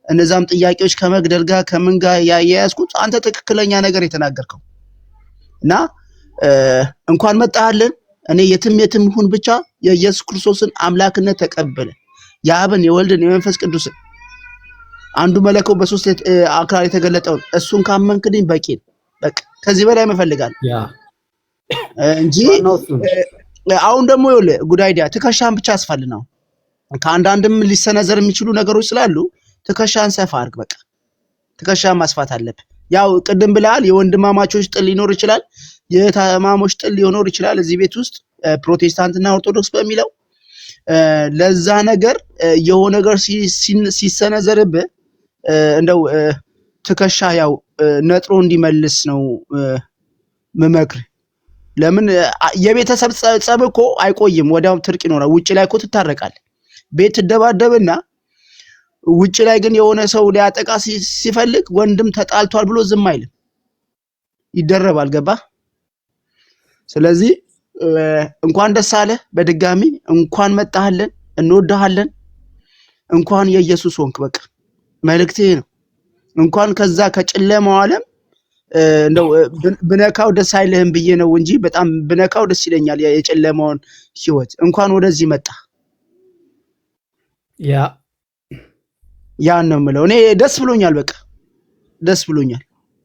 እነዛም ጥያቄዎች ከመግደል ጋር ከምን ጋር ያያያዝኩት አንተ ትክክለኛ ነገር የተናገርከው እና እንኳን መጣህልን። እኔ የትም ሁን ብቻ የኢየሱስ ክርስቶስን አምላክነት ተቀበለ፣ የአብን የወልድን የመንፈስ ቅዱስን አንዱ መለኮት በሶስት አካል የተገለጠውን እሱን ካመንክልኝ በቂ ነው። በቃ ከዚህ በላይ መፈልጋለሁ እንጂ አሁን ደግሞ ይኸውልህ ጉዳይ ትከሻን ብቻ አስፋልን ነው። ከአንዳንድም ሊሰነዘር የሚችሉ ነገሮች ስላሉ ትከሻን ሰፋ አድርግ። በቃ ትከሻን ማስፋት አለብህ። ያው ቅድም ብለሃል የወንድማማቾች ጥል ሊኖር ይችላል፣ የታማሞች ጥል ሊኖር ይችላል እዚህ ቤት ውስጥ ፕሮቴስታንትና ኦርቶዶክስ በሚለው ለዛ ነገር የሆነ ነገር ሲሰነዘርብህ እንደው ትከሻ ያው ነጥሮ እንዲመልስ ነው መመክር። ለምን የቤተሰብ ጸብ እኮ አይቆይም፣ ወዲያው ትርቅ ይኖራል። ውጪ ላይ እኮ ትታረቃለህ። ቤት ትደባደብና ውጪ ላይ ግን የሆነ ሰው ሊያጠቃ ሲፈልግ ወንድም ተጣልቷል ብሎ ዝም አይልም፣ ይደረባል። ገባ? ስለዚህ እንኳን ደስ አለ፣ በድጋሚ እንኳን መጣህልን፣ እንወድሃለን። እንኳን የኢየሱስ ሆንክ። በቃ መልእክቴ ነው። እንኳን ከዛ ከጨለማው ዓለም እንደው ብነካው ደስ አይልህም ብዬ ነው እንጂ በጣም ብነካው ደስ ይለኛል የጨለማውን ህይወት። እንኳን ወደዚህ መጣ። ያን ነው የምለው። እኔ ደስ ብሎኛል፣ በቃ ደስ ብሎኛል።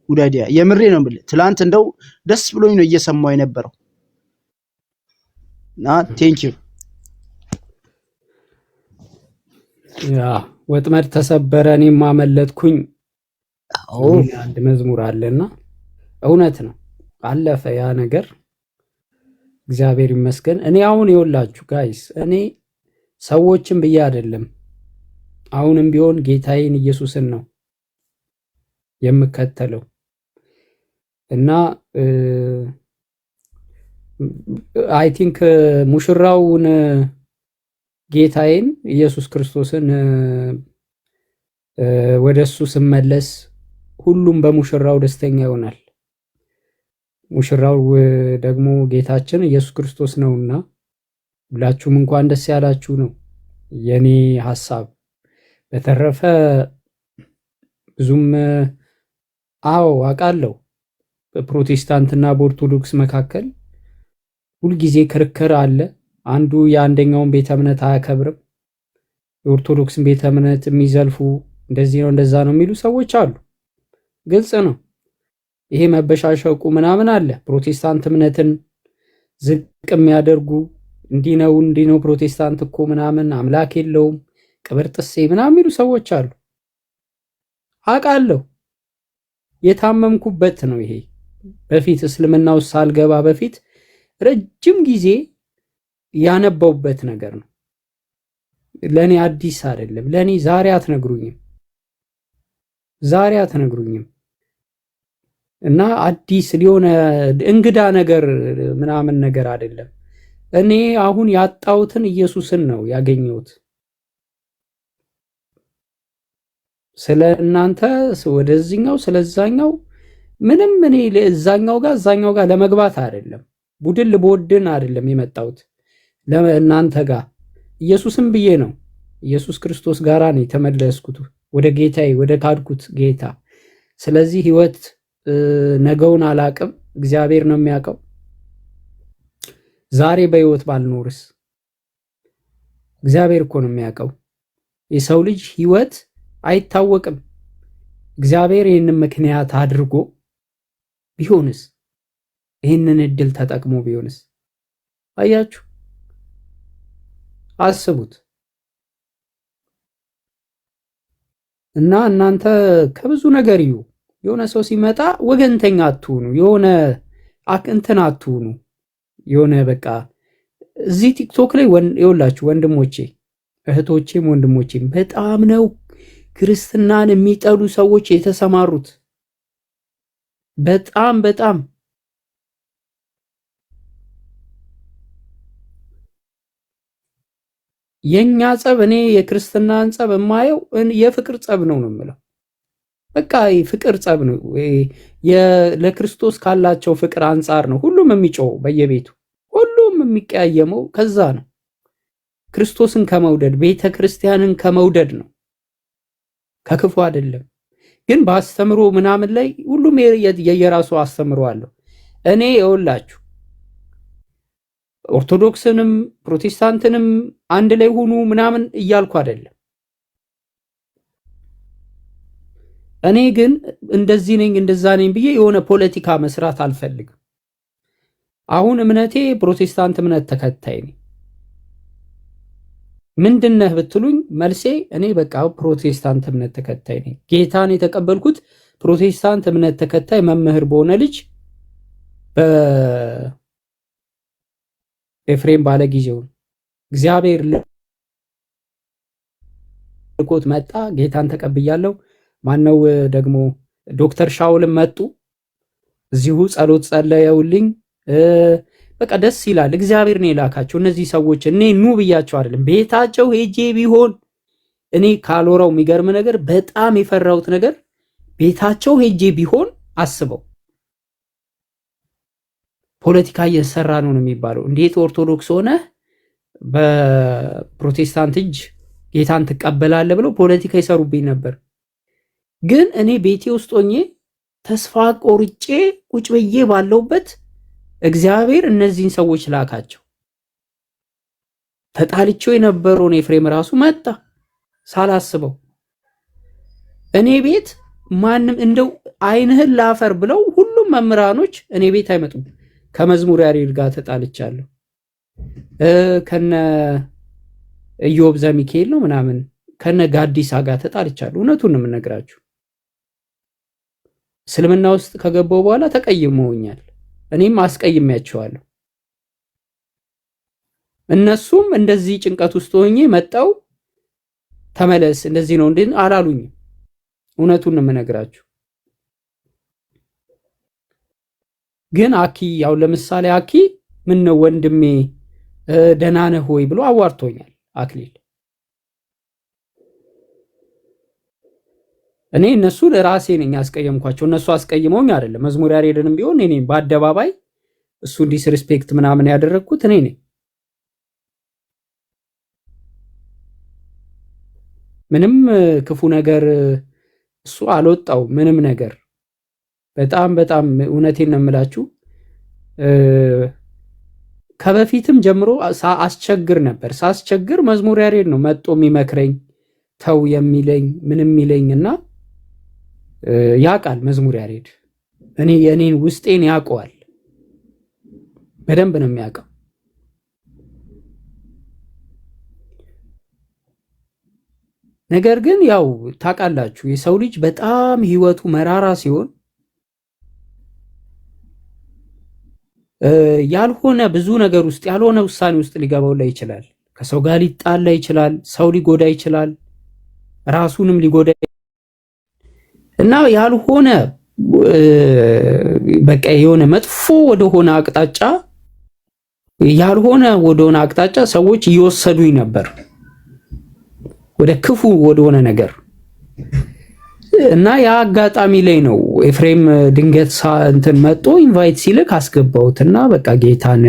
ጉዳዲያ የምሬ ነው የምልህ። ትላንት እንደው ደስ ብሎኝ ነው እየሰማው የነበረው እና ቴንኪዩ። ወጥመድ ተሰበረ እኔም አመለጥኩኝ። አንድ መዝሙር አለና እውነት ነው፣ አለፈ ያ ነገር፣ እግዚአብሔር ይመስገን። እኔ አሁን ይኸውላችሁ ጋይስ፣ እኔ ሰዎችን ብዬ አይደለም፣ አሁንም ቢሆን ጌታዬን ኢየሱስን ነው የምከተለው እና አይ ቲንክ ሙሽራውን ጌታዬን ኢየሱስ ክርስቶስን ወደሱ ስመለስ ሁሉም በሙሽራው ደስተኛ ይሆናል። ሙሽራው ደግሞ ጌታችን ኢየሱስ ክርስቶስ ነውና ሁላችሁም እንኳን ደስ ያላችሁ ነው የኔ ሐሳብ። በተረፈ ብዙም አውቃለሁ በፕሮቴስታንትና በኦርቶዶክስ መካከል ሁልጊዜ ክርክር አለ። አንዱ የአንደኛውን ቤተ እምነት አያከብርም። የኦርቶዶክስን ቤተ እምነት የሚዘልፉ እንደዚህ ነው እንደዛ ነው የሚሉ ሰዎች አሉ። ግልጽ ነው ይሄ መበሻሸቁ ምናምን አለ። ፕሮቴስታንት እምነትን ዝቅ የሚያደርጉ እንዲህ ነው ፕሮቴስታንት እኮ ምናምን አምላክ የለውም ቅብር ጥሴ ምናምን የሚሉ ሰዎች አሉ። አውቃለሁ፣ የታመምኩበት ነው ይሄ በፊት እስልምናው ሳልገባ በፊት ረጅም ጊዜ ያነበውበት ነገር ነው። ለኔ አዲስ አይደለም። ለኔ ዛሬ አትነግሩኝም እና አዲስ ሊሆነ እንግዳ ነገር ምናምን ነገር አይደለም። እኔ አሁን ያጣሁትን ኢየሱስን ነው ያገኘሁት። ስለ እናንተ ወደዚህኛው ስለዛኛው ምንም እኔ እዛኛው ጋር ለመግባት አይደለም፣ ቡድን ልቦድን አይደለም የመጣሁት ለእናንተ ጋር ኢየሱስን ብዬ ነው። ኢየሱስ ክርስቶስ ጋራ ነው የተመለስኩት ወደ ጌታዬ፣ ወደ ካድኩት ጌታ። ስለዚህ ህይወት ነገውን አላቅም፣ እግዚአብሔር ነው የሚያውቀው። ዛሬ በህይወት ባልኖርስ እግዚአብሔር እኮ ነው የሚያውቀው። የሰው ልጅ ህይወት አይታወቅም። እግዚአብሔር ይህንን ምክንያት አድርጎ ቢሆንስ፣ ይህንን እድል ተጠቅሞ ቢሆንስ? አያችሁ፣ አስቡት። እና እናንተ ከብዙ ነገር እዩ። የሆነ ሰው ሲመጣ ወገንተኛ አትሁኑ፣ የሆነ እንትን አትሁኑ። የሆነ በቃ እዚህ ቲክቶክ ላይ ይኸውላችሁ ወንድሞቼ እህቶቼም ወንድሞቼም በጣም ነው ክርስትናን የሚጠሉ ሰዎች የተሰማሩት። በጣም የኛ ጸብ፣ እኔ የክርስትናን ጸብ የማየው የፍቅር ጸብ ነው የምለው። በቃ ፍቅር ጸብ ነው። ለክርስቶስ ካላቸው ፍቅር አንጻር ነው ሁሉም የሚጮኸው በየቤቱ፣ ሁሉም የሚቀያየመው ከዛ ነው። ክርስቶስን ከመውደድ ቤተ ክርስቲያንን ከመውደድ ነው፣ ከክፉ አይደለም። ግን በአስተምሮ ምናምን ላይ ሁሉም የየራሱ አስተምሮ አለው። እኔ ይኸውላችሁ ኦርቶዶክስንም ፕሮቴስታንትንም አንድ ላይ ሁኑ ምናምን እያልኩ አይደለም። እኔ ግን እንደዚህ ነኝ እንደዛ ነኝ ብዬ የሆነ ፖለቲካ መስራት አልፈልግም። አሁን እምነቴ ፕሮቴስታንት እምነት ተከታይ ነኝ። ምንድነህ ብትሉኝ መልሴ እኔ በቃ ፕሮቴስታንት እምነት ተከታይ ነኝ። ጌታን የተቀበልኩት ፕሮቴስታንት እምነት ተከታይ መምህር በሆነ ልጅ በኤፍሬም ባለጊዜው እግዚአብሔር ልኮት መጣ። ጌታን ተቀብያለሁ። ማነው ደግሞ ዶክተር ሻውልም መጡ። እዚሁ ጸሎት ጸለየውልኝ። በቃ ደስ ይላል። እግዚአብሔር ነው የላካቸው እነዚህ ሰዎች። እኔ ኑ ብያቸው አይደለም። ቤታቸው ሄጄ ቢሆን እኔ ካልወራው የሚገርም ነገር በጣም የፈራሁት ነገር ቤታቸው ሄጄ ቢሆን አስበው ፖለቲካ እየሰራ ነው የሚባለው። እንዴት ኦርቶዶክስ ሆነ በፕሮቴስታንት እጅ ጌታን ትቀበላለህ ብለው ፖለቲካ ይሰሩብኝ ነበር። ግን እኔ ቤቴ ውስጥ ሆኜ ተስፋ ቆርጬ ቁጭ ብዬ ባለውበት እግዚአብሔር እነዚህን ሰዎች ላካቸው። ተጣልቼው የነበረውን ኤፍሬም ራሱ መጣ ሳላስበው። እኔ ቤት ማንም እንደው አይንህን ላፈር ብለው ሁሉም መምህራኖች እኔ ቤት አይመጡም። ከመዝሙር ያሬድ ጋር ተጣልቻለሁ። ከነ ኢዮብ ዘሚካኤል ነው ምናምን ከነ ጋዲሳ ጋር ተጣልቻለሁ። እውነቱን ነው የምነግራችሁ። እስልምና ውስጥ ከገባው በኋላ ተቀይመውኛል። እኔም አስቀይሜያቸዋለሁ። እነሱም እንደዚህ ጭንቀት ውስጥ ሆኜ መጣው ተመለስ እንደዚህ ነው እንዴ አላሉኝም። እውነቱን ነው የምነግራችሁ። ግን አኪ ያው ለምሳሌ አኪ ምን ነው ወንድሜ ደህና ነህ ሆይ ብሎ አዋርቶኛል አክሊል። እኔ እነሱ ለራሴ ነኝ ያስቀየምኳቸው፣ እነሱ አስቀይመውኝ አይደለም። መዝሙር ያሬድንም ቢሆን እኔ በአደባባይ እሱ ዲስሪስፔክት ምናምን ያደረግኩት እኔ ነኝ። ምንም ክፉ ነገር እሱ አልወጣው ምንም ነገር። በጣም እውነቴን ነው የምላችሁ። ከበፊትም ጀምሮ አስቸግር ነበር። ሳስቸግር መዝሙር ያሬድ ነው መጥቶ የሚመክረኝ ተው የሚለኝ ምንም የሚለኝና ያውቃል መዝሙር ያሬድ። እኔ የኔን ውስጤን ያውቀዋል፣ በደንብ ነው የሚያውቀው። ነገር ግን ያው ታውቃላችሁ የሰው ልጅ በጣም ህይወቱ መራራ ሲሆን ያልሆነ ብዙ ነገር ውስጥ ያልሆነ ውሳኔ ውስጥ ሊገባው ላይ ይችላል። ከሰው ጋር ሊጣላ ይችላል። ሰው ሊጎዳ ይችላል። ራሱንም ሊጎዳ እና ያልሆነ በቃ የሆነ መጥፎ ወደሆነ አቅጣጫ ሰዎች እየወሰዱኝ ነበር፣ ወደ ክፉ ወደሆነ ነገር እና ያ አጋጣሚ ላይ ነው ኤፍሬም ድንገት እንትን መጥቶ ኢንቫይት ሲልክ አስገባሁትና በቃ ጌታን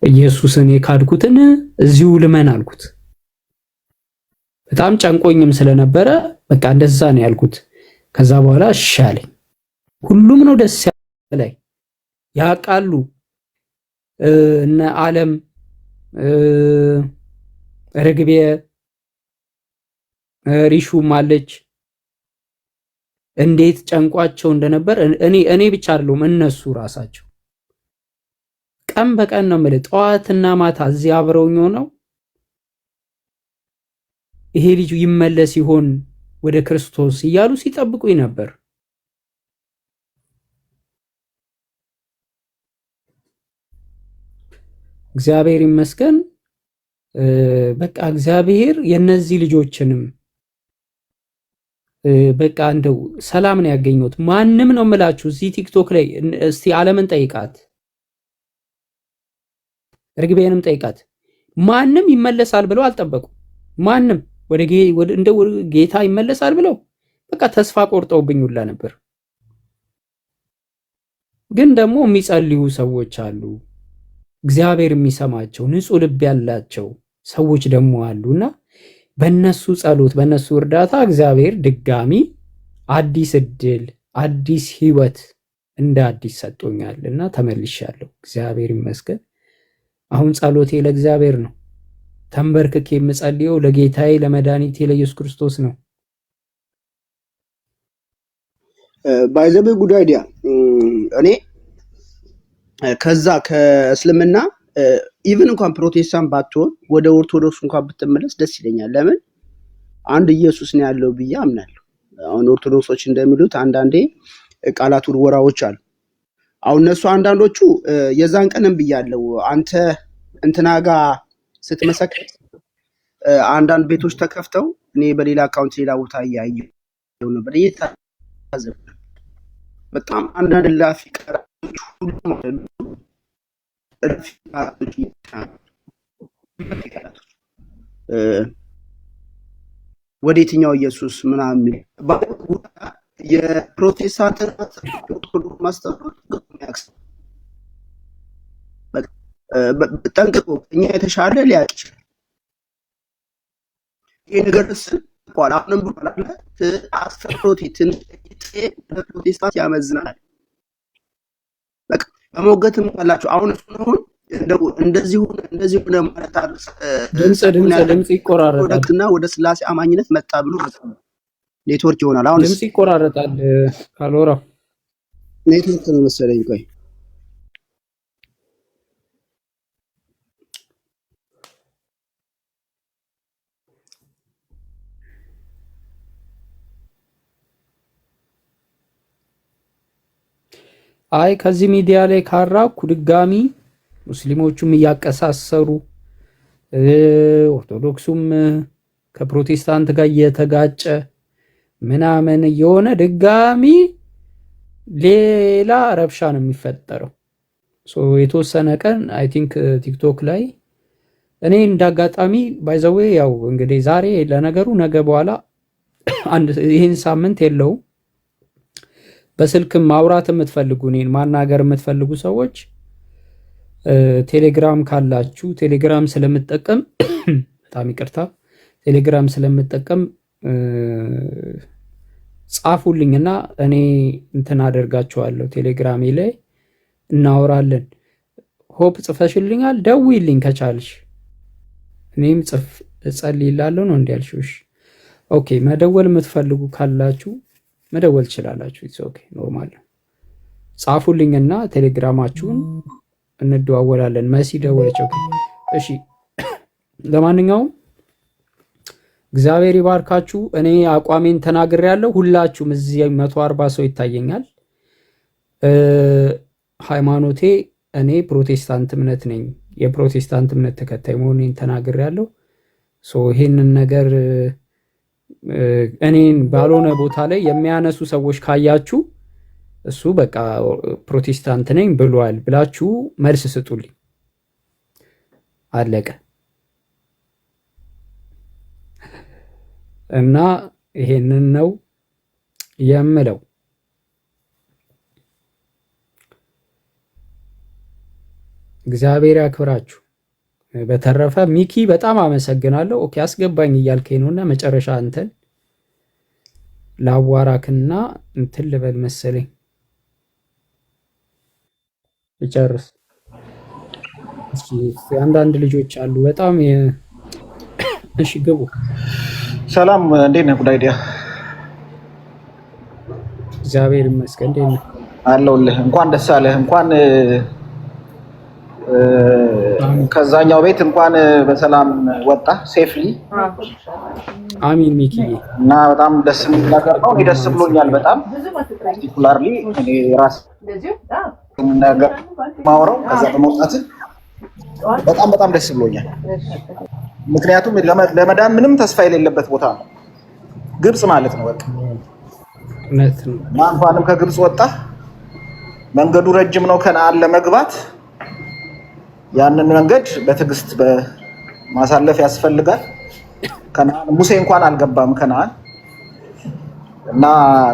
ኢየሱስን የካድኩትን እዚሁ ልመን አልኩት። በጣም ጨንቆኝም ስለነበረ በቃ እንደዛ ነው ያልኩት። ከዛ በኋላ እሺ አለኝ። ሁሉም ነው ደስ ያለኝ። ያውቃሉ እነ ዓለም ርግቤ ሪሹም አለች እንዴት ጨንቋቸው እንደነበር እኔ ብቻ አይደለም እነሱ ራሳቸው ቀን በቀን ነው ማለት ጠዋትና ማታ እዚህ አብረውኝ ሆነው ይሄ ልጅ ይመለስ ይሆን ወደ ክርስቶስ እያሉ ሲጠብቁኝ ነበር። እግዚአብሔር ይመስገን። በቃ እግዚአብሔር የነዚህ ልጆችንም በቃ እንደው ሰላም ነው ያገኘሁት። ማንም ነው የምላችሁ እዚህ ቲክቶክ ላይ እስቲ ዓለምን ጠይቃት፣ ርግቤንም ጠይቃት። ማንም ይመለሳል ብለው አልጠበቁም። ማንም ወደ ጌታ ይመለሳል ብለው በቃ ተስፋ ቆርጠውብኝ ሁላ ነበር። ግን ደግሞ የሚጸልዩ ሰዎች አሉ፣ እግዚአብሔር የሚሰማቸው ንጹህ ልብ ያላቸው ሰዎች ደግሞ አሉና በእነሱ ጸሎት በእነሱ እርዳታ እግዚአብሔር ድጋሚ አዲስ እድል አዲስ ህይወት እንደ አዲስ ሰጥቶኛልና ተመልሻለሁ። እግዚአብሔር ይመስገን። አሁን ጸሎቴ ለእግዚአብሔር ነው። ተንበርክኬ የምጸልየው ለጌታዬ ለመድኃኒቴ ለኢየሱስ ክርስቶስ ነው። ባይዘብ ጉድ አይዲያ። እኔ ከዛ ከእስልምና ኢቭን እንኳን ፕሮቴስታንት ባትሆን ወደ ኦርቶዶክስ እንኳን ብትመለስ ደስ ይለኛል። ለምን አንድ ኢየሱስ ነው ያለው ብዬ አምናለሁ። አሁን ኦርቶዶክሶች እንደሚሉት አንዳንዴ ቃላት ውርወራዎች አሉ። አሁን እነሱ አንዳንዶቹ የዛን ቀንም ብያለሁ አንተ እንትና ጋር ስትመሰክር አንዳንድ ቤቶች ተከፍተው እኔ በሌላ አካውንት ሌላ ቦታ እያየሁ ነበር እየታዘብኩ በጣም አንዳንድ ላፊ ቃላቶች ሁሉ ማለት ነው ወደ የትኛው ኢየሱስ ምናምን የፕሮቴስታንትን ማስተማር ጠንቅቆ እኛ የተሻለ ሊያውቅ ይችላል። ይህ ነገር ስል አሁንም ብሏል ፕሮቴስታንት ያመዝናል። በቃ በሞገትም ካላችሁ አሁን እሱን እንደዚህ ሆነ ማለት ድምጽ ይቆራረጣል እና ወደ ስላሴ አማኝነት መጣ ብሎ ኔትወርክ ይሆናል። አሁን ድምጽ ይቆራረጣል። ካሎራ ኔትወርክ ነው መሰለኝ። ቆይ አይ ከዚህ ሚዲያ ላይ ካራኩ ድጋሚ ሙስሊሞቹም እያቀሳሰሩ ኦርቶዶክሱም ከፕሮቴስታንት ጋር እየተጋጨ ምናምን የሆነ ድጋሚ ሌላ ረብሻ ነው የሚፈጠረው። የተወሰነ ቀን አይ ቲንክ ቲክቶክ ላይ እኔ እንዳጋጣሚ ባይዘዌ ያው እንግዲህ ዛሬ ለነገሩ ነገ በኋላ ይህን ሳምንት የለውም። በስልክ ማውራት የምትፈልጉ እኔን ማናገር የምትፈልጉ ሰዎች ቴሌግራም ካላችሁ ቴሌግራም ስለምጠቀም በጣም ይቅርታ ቴሌግራም ስለምጠቀም ጻፉልኝና እኔ እንትን አደርጋችኋለሁ። ቴሌግራሜ ላይ እናወራለን። ሆፕ ጽፈሽልኛል፣ ደውይልኝ ከቻልሽ እኔም እጸልይላለሁ ነው እንዲያልሽሽ። ኦኬ መደወል የምትፈልጉ ካላችሁ መደወል ትችላላችሁ። ኢትስ ኦኬ ኖርማል። ጻፉልኝና ቴሌግራማችሁን እንደዋወላለን። መሲ ደወለች። ኦኬ እሺ። ለማንኛውም እግዚአብሔር ይባርካችሁ። እኔ አቋሜን ተናግሬያለሁ። ሁላችሁም እዚህ 140 ሰው ይታየኛል። ሃይማኖቴ እኔ ፕሮቴስታንት እምነት ነኝ፣ የፕሮቴስታንት እምነት ተከታይ መሆኔን ተናግሬያለሁ። ይሄንን ነገር እኔን ባልሆነ ቦታ ላይ የሚያነሱ ሰዎች ካያችሁ እሱ በቃ ፕሮቴስታንት ነኝ ብሏል ብላችሁ መልስ ስጡልኝ። አለቀ። እና ይሄንን ነው የምለው። እግዚአብሔር ያክብራችሁ። በተረፈ ሚኪ በጣም አመሰግናለሁ። ኦኬ አስገባኝ እያልከኝ ነውና መጨረሻ አንተን ላዋራክና እንትን ልበል መሰለኝ ይጨርስ። እሺ አንዳንድ ልጆች አሉ በጣም እሺ ግቡ። ሰላም እንዴት ነህ? ጉዳይዲያ እግዚአብሔር ይመስገን። እንዴት ነህ? አለሁልህ። እንኳን ደስ አለህ። እንኳን ከዛኛው ቤት እንኳን በሰላም ወጣ ሴፍሊ። አሚን ሚኪ። እና በጣም ደስ የሚል ነገር ነው። እኔ ደስ ብሎኛል በጣም ፓርቲኩላርሊ እኔ ራስ ነገር ማውራው ከዛ በመውጣት በጣም ደስ ብሎኛል። ምክንያቱም ለመዳን ምንም ተስፋ የሌለበት ቦታ ነው ግብጽ ማለት ነው። በቃ እንኳንም ከግብጽ ወጣ። መንገዱ ረጅም ነው ከነዓን ለመግባት። ያንን መንገድ በትዕግስት በማሳለፍ ያስፈልጋል። ከነዓን ሙሴ እንኳን አልገባም ከነዓን። እና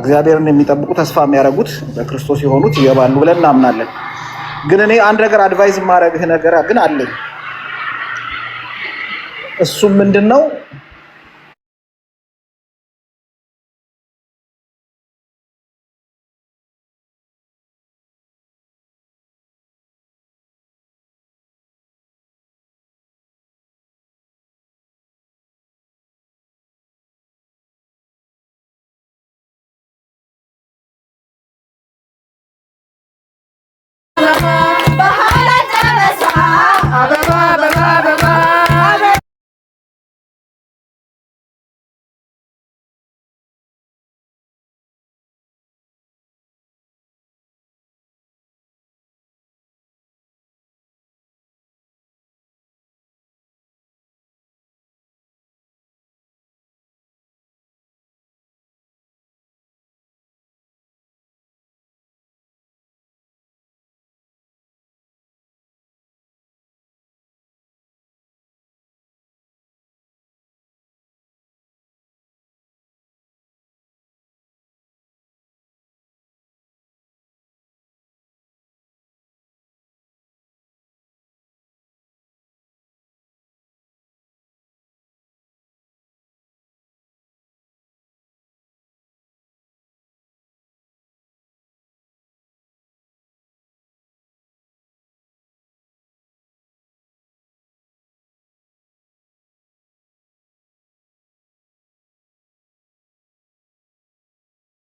እግዚአብሔርን የሚጠብቁ ተስፋ የሚያደርጉት በክርስቶስ የሆኑት ይገባሉ ብለን እናምናለን። ግን እኔ አንድ ነገር አድቫይዝ ማድረግህ ነገር ግን አለኝ። እሱም ምንድነው?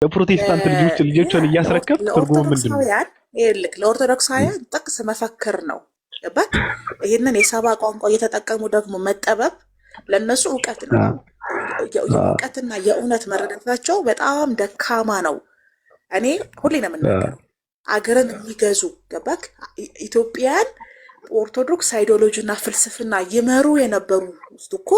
የፕሮቴስታንት ልጆችን እያስረከብ ትርጉሙ ምንድነው? ለኦርቶዶክሳውያን ጥቅስ መፈክር ነው። ገባክ? ይህንን የሰባ ቋንቋ እየተጠቀሙ ደግሞ መጠበብ ለነሱ እውቀት ነው። የእውቀትና የእውነት መረዳታቸው በጣም ደካማ ነው። እኔ ሁሌ ነው የምናገረው አገርን የሚገዙ ገባክ? ኢትዮጵያን ኦርቶዶክስ አይዲዮሎጂና ፍልስፍና ይመሩ የነበሩ እኮ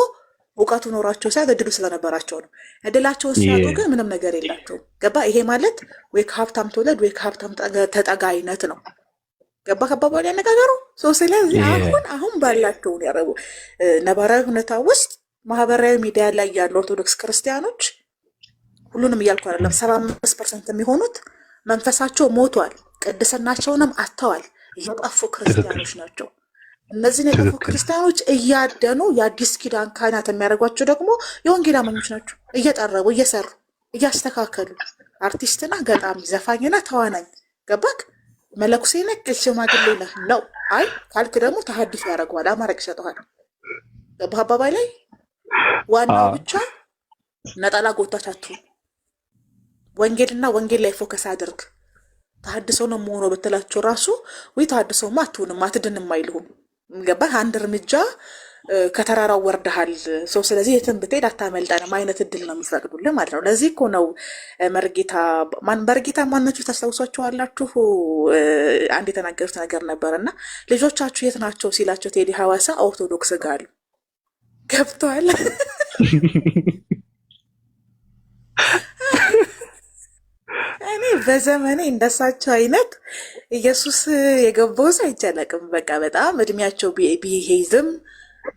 እውቀቱ ኖራቸው ሳይሆን እድሉ ስለነበራቸው ነው። እድላቸውን ሲያጡ ግን ምንም ነገር የላቸውም። ገባ? ይሄ ማለት ወይ ከሀብታም ትውለድ ወይ ከሀብታም ተጠጋ አይነት ነው። ገባ? ከባባል ያነጋገሩ ስለዚህ አሁን ባላቸውን ያረቡ ነባራዊ ሁኔታ ውስጥ ማህበራዊ ሚዲያ ላይ ያሉ ኦርቶዶክስ ክርስቲያኖች ሁሉንም እያልኩ አይደለም፣ 75% የሚሆኑት መንፈሳቸው ሞቷል፣ ቅድስናቸውንም አጥተዋል፣ የጠፉ ክርስቲያኖች ናቸው። እነዚህን የጠፉ ክርስቲያኖች እያደኑ የአዲስ ኪዳን ካህናት የሚያደርጓቸው ደግሞ የወንጌል አማኞች ናቸው። እየጠረቡ እየሰሩ እያስተካከሉ አርቲስትና ገጣሚ ዘፋኝና ተዋናኝ ገባክ? መለኩሴ ነህ ሽማግሌ ነህ ነው። አይ ካልክ ደግሞ ተሐድሶ ያደርገዋል፣ አማረቅ ይሰጠዋል። ገባህ አባባይ ላይ ዋናው ብቻ ነጠላ ጎታች አትሁን። ወንጌልና ወንጌል ላይ ፎከስ አድርግ። ተሐድሶ ነው መሆኑ ብትላቸው ራሱ ወይ ተሐድሶማ አትሁንም አትድንም አይልሁም። ገባህ? አንድ እርምጃ ከተራራው ወርደሃል ሰው ስለዚህ የትም ብትሄድ አታመልጠንም አይነት እድል ነው የሚፈቅዱልን ማለት ነው። ለዚህ እኮ ነው መርጌታ ማናችሁ ታስታውሷቸዋላችሁ? አንድ የተናገሩት ነገር ነበር እና ልጆቻችሁ የት ናቸው ሲላቸው ቴዲ ሐዋሳ ኦርቶዶክስ ጋር አሉ። ገብተዋል። እኔ በዘመኔ እንደሳቸው አይነት ኢየሱስ የገባው ሰው አይቻለቅም። በቃ በጣም እድሜያቸው ቢሄዝም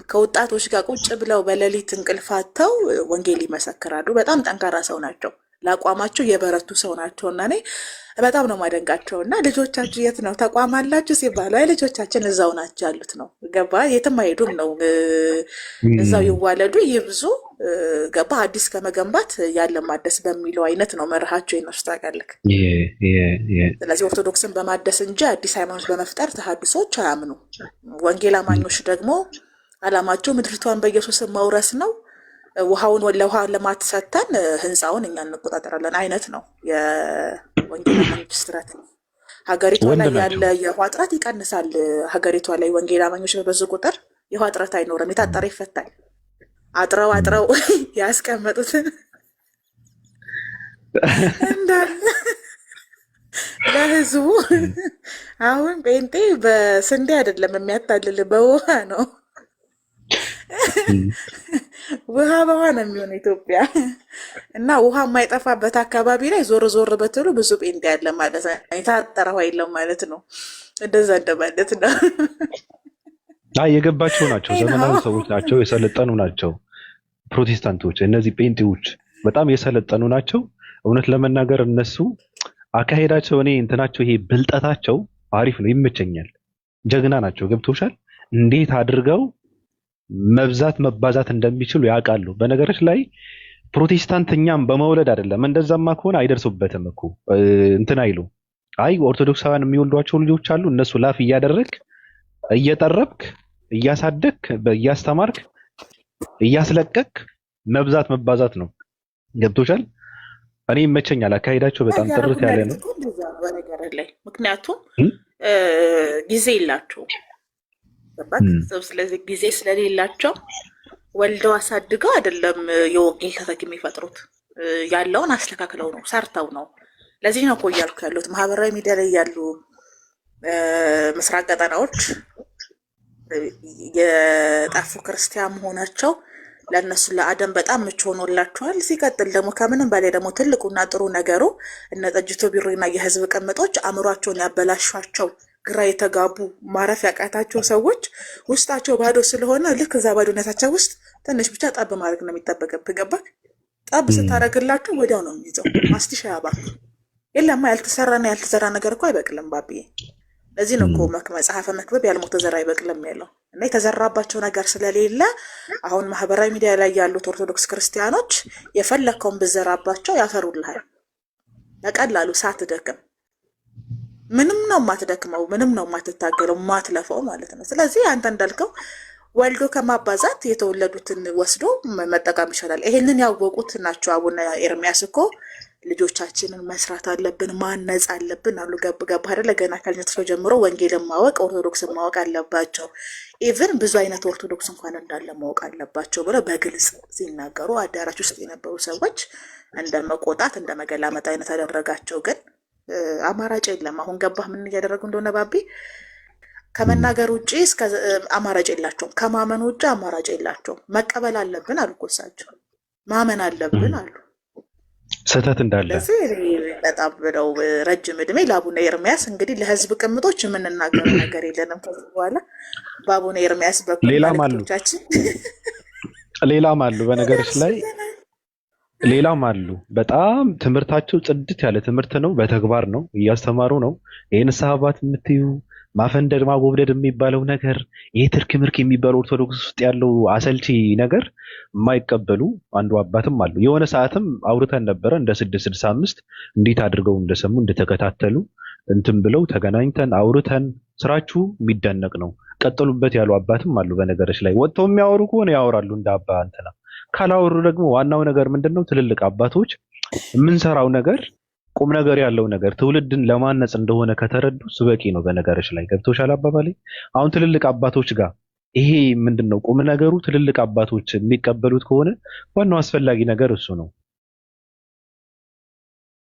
ከወጣቶች ጋር ቁጭ ብለው በሌሊት እንቅልፋተው ወንጌል ይመሰክራሉ። በጣም ጠንካራ ሰው ናቸው። ለአቋማቸው የበረቱ ሰው ናቸው እና እኔ በጣም ነው ማደንቃቸው። እና ልጆቻችሁ የት ነው ተቋም አላችሁ ሲባሉ አይ ልጆቻችን እዛው ናቸው ያሉት ነው። ገባ የትም አይሄዱም ነው እዛው ይዋለዱ ይብዙ ገባ አዲስ ከመገንባት ያለ ማደስ በሚለው አይነት ነው መርሃቸው የነሱ ታውቃለህ። ስለዚህ ኦርቶዶክስን በማደስ እንጂ አዲስ ሃይማኖት በመፍጠር ተሐድሶች አያምኑ። ወንጌል አማኞች ደግሞ አላማቸው ምድሪቷን በኢየሱስ ማውረስ ነው። ውሃውን ለውሃ ልማት ሰጥተን ህንፃውን እኛ እንቆጣጠራለን አይነት ነው የወንጌል አማኞች ስትራት። ሀገሪቷ ላይ ያለ የውሃ እጥረት ይቀንሳል። ሀገሪቷ ላይ ወንጌል አማኞች በበዙ ቁጥር የውሃ እጥረት አይኖርም። የታጠረ ይፈታል። አጥረው ያስቀመጡትን እንዳለ ለህዝቡ አሁን ጴንጤ በስንዴ አይደለም የሚያታልል በውሃ ነው። ውሃ በውሃ ነው የሚሆነው ኢትዮጵያ። እና ውሃ የማይጠፋበት አካባቢ ላይ ዞር ዞር በትሉ ብዙ ጴንጤ ያለ ማለት ነው። የታጠረ ውሃ የለም ማለት ነው። እንደዛ እንደማለት ነው። የገባቸው ናቸው። ዘመናዊ ሰዎች ናቸው። የሰለጠኑ ናቸው። ፕሮቴስታንቶች እነዚህ ጴንጤዎች በጣም የሰለጠኑ ናቸው። እውነት ለመናገር እነሱ አካሄዳቸው እኔ እንትናቸው ይሄ ብልጠታቸው አሪፍ ነው፣ ይመቸኛል። ጀግና ናቸው። ገብቶሻል? እንዴት አድርገው መብዛት መባዛት እንደሚችሉ ያውቃሉ። በነገሮች ላይ ፕሮቴስታንት እኛም በመውለድ አይደለም። እንደዛማ ከሆነ አይደርሱበትም እኮ እንትን አይሉ። አይ ኦርቶዶክሳውያን የሚወልዷቸው ልጆች አሉ። እነሱ ላፍ እያደረግ እየጠረብክ እያሳደግ እያስተማርክ እያስለቀቅ መብዛት መባዛት ነው። ገብቶሻል? እኔ ይመቸኛል። አካሄዳቸው በጣም ጥርት ያለ ነው። ምክንያቱም ጊዜ የላቸው። ስለዚህ ጊዜ ስለሌላቸው ወልደው አሳድገው አይደለም የወንጌል ተተኪ የሚፈጥሩት። ያለውን አስተካክለው ነው ሰርተው ነው። ለዚህ ነው እኮ እያልኩ ያሉት ማህበራዊ ሚዲያ ላይ ያሉ ምስራቅ ቀጠናዎች የጠፉ ክርስቲያን መሆናቸው ለእነሱ ለአደም በጣም ምቹ ሆኖላቸዋል። ሲቀጥል ደግሞ ከምንም በላይ ደግሞ ትልቁና ጥሩ ነገሩ እነ ጠጅቶ ቢሮና የህዝብ ቅምጦች አእምሯቸውን ያበላሿቸው ግራ የተጋቡ ማረፍ ያቃታቸው ሰዎች ውስጣቸው ባዶ ስለሆነ ልክ እዛ ባዶነታቸው ውስጥ ትንሽ ብቻ ጠብ ማድረግ ነው የሚጠበቅብህ። ገባህ? ጠብ ስታደርግላቸው ወዲያው ነው የሚይዘው። ማስቲሻ ያባ የለማ ያልተሰራና ያልተዘራ ነገር እኮ አይበቅልም ባብዬ። ለዚህ ነው እኮ መጽሐፈ መክብብ ያልሞተ ዘር አይበቅልም ያለው። እና የተዘራባቸው ነገር ስለሌለ አሁን ማህበራዊ ሚዲያ ላይ ያሉት ኦርቶዶክስ ክርስቲያኖች የፈለከውን ብዘራባቸው ያፈሩልሃል በቀላሉ ሳትደክም። ምንም ነው የማትደክመው፣ ምንም ነው የማትታገለው፣ የማትለፈው ማለት ነው። ስለዚህ አንተ እንዳልከው ወልዶ ከማባዛት የተወለዱትን ወስዶ መጠቀም ይችላል። ይሄንን ያወቁት ናቸው። አቡነ ኤርሚያስ እኮ ልጆቻችንን መስራት አለብን፣ ማነጽ አለብን አሉ። ገብ አይደለ? ገና ከልጅነታቸው ጀምሮ ወንጌልን ማወቅ ኦርቶዶክስን ማወቅ አለባቸው። ኢቭን ብዙ አይነት ኦርቶዶክስ እንኳን እንዳለ ማወቅ አለባቸው ብለው በግልጽ ሲናገሩ አዳራሽ ውስጥ የነበሩ ሰዎች እንደ መቆጣት እንደ መገላመጥ አይነት ያደረጋቸው። ግን አማራጭ የለም። አሁን ገባህ ምን እያደረጉ እንደሆነ ባቢ? ከመናገር ውጭ እስከ አማራጭ የላቸውም። ከማመን ውጭ አማራጭ የላቸውም። መቀበል አለብን አሉ እኮ እሳቸው፣ ማመን አለብን አሉ። ስህተት እንዳለ በጣም ብለው ረጅም እድሜ ለአቡነ ኤርሚያስ። እንግዲህ ለህዝብ ቅምጦች የምንናገረው ነገር የለንም ከዚህ በኋላ። በአቡነ ኤርሚያስ በኩል ሌላም አሉ በነገሮች ላይ ሌላም አሉ። በጣም ትምህርታቸው ጽድት ያለ ትምህርት ነው። በተግባር ነው እያስተማሩ ነው። ይህን ሰሃባት የምትዩ ማፈንደድ ማጎብደድ የሚባለው ነገር ይህ ትርክ ምርክ የሚባለው ኦርቶዶክስ ውስጥ ያለው አሰልቺ ነገር የማይቀበሉ አንዱ አባትም አሉ። የሆነ ሰዓትም አውርተን ነበረ እንደ 665 እንዴት አድርገው እንደሰሙ እንደተከታተሉ እንትን ብለው ተገናኝተን አውርተን ስራችሁ የሚደነቅ ነው ቀጥሉበት ያሉ አባትም አሉ። በነገሮች ላይ ወጥተው የሚያወሩ ከሆነ ያወራሉ እንደ አባ እንትና፣ ካላወሩ ደግሞ ዋናው ነገር ምንድነው? ትልልቅ አባቶች የምንሰራው ነገር ቁም ነገር ያለው ነገር ትውልድን ለማነጽ እንደሆነ ከተረዱ ስበቂ ነው። በነገሮች ላይ ገብቶሻል አባባሌ? አሁን ትልልቅ አባቶች ጋር ይሄ ምንድነው ቁም ነገሩ? ትልልቅ አባቶች የሚቀበሉት ከሆነ ዋናው አስፈላጊ ነገር እሱ ነው።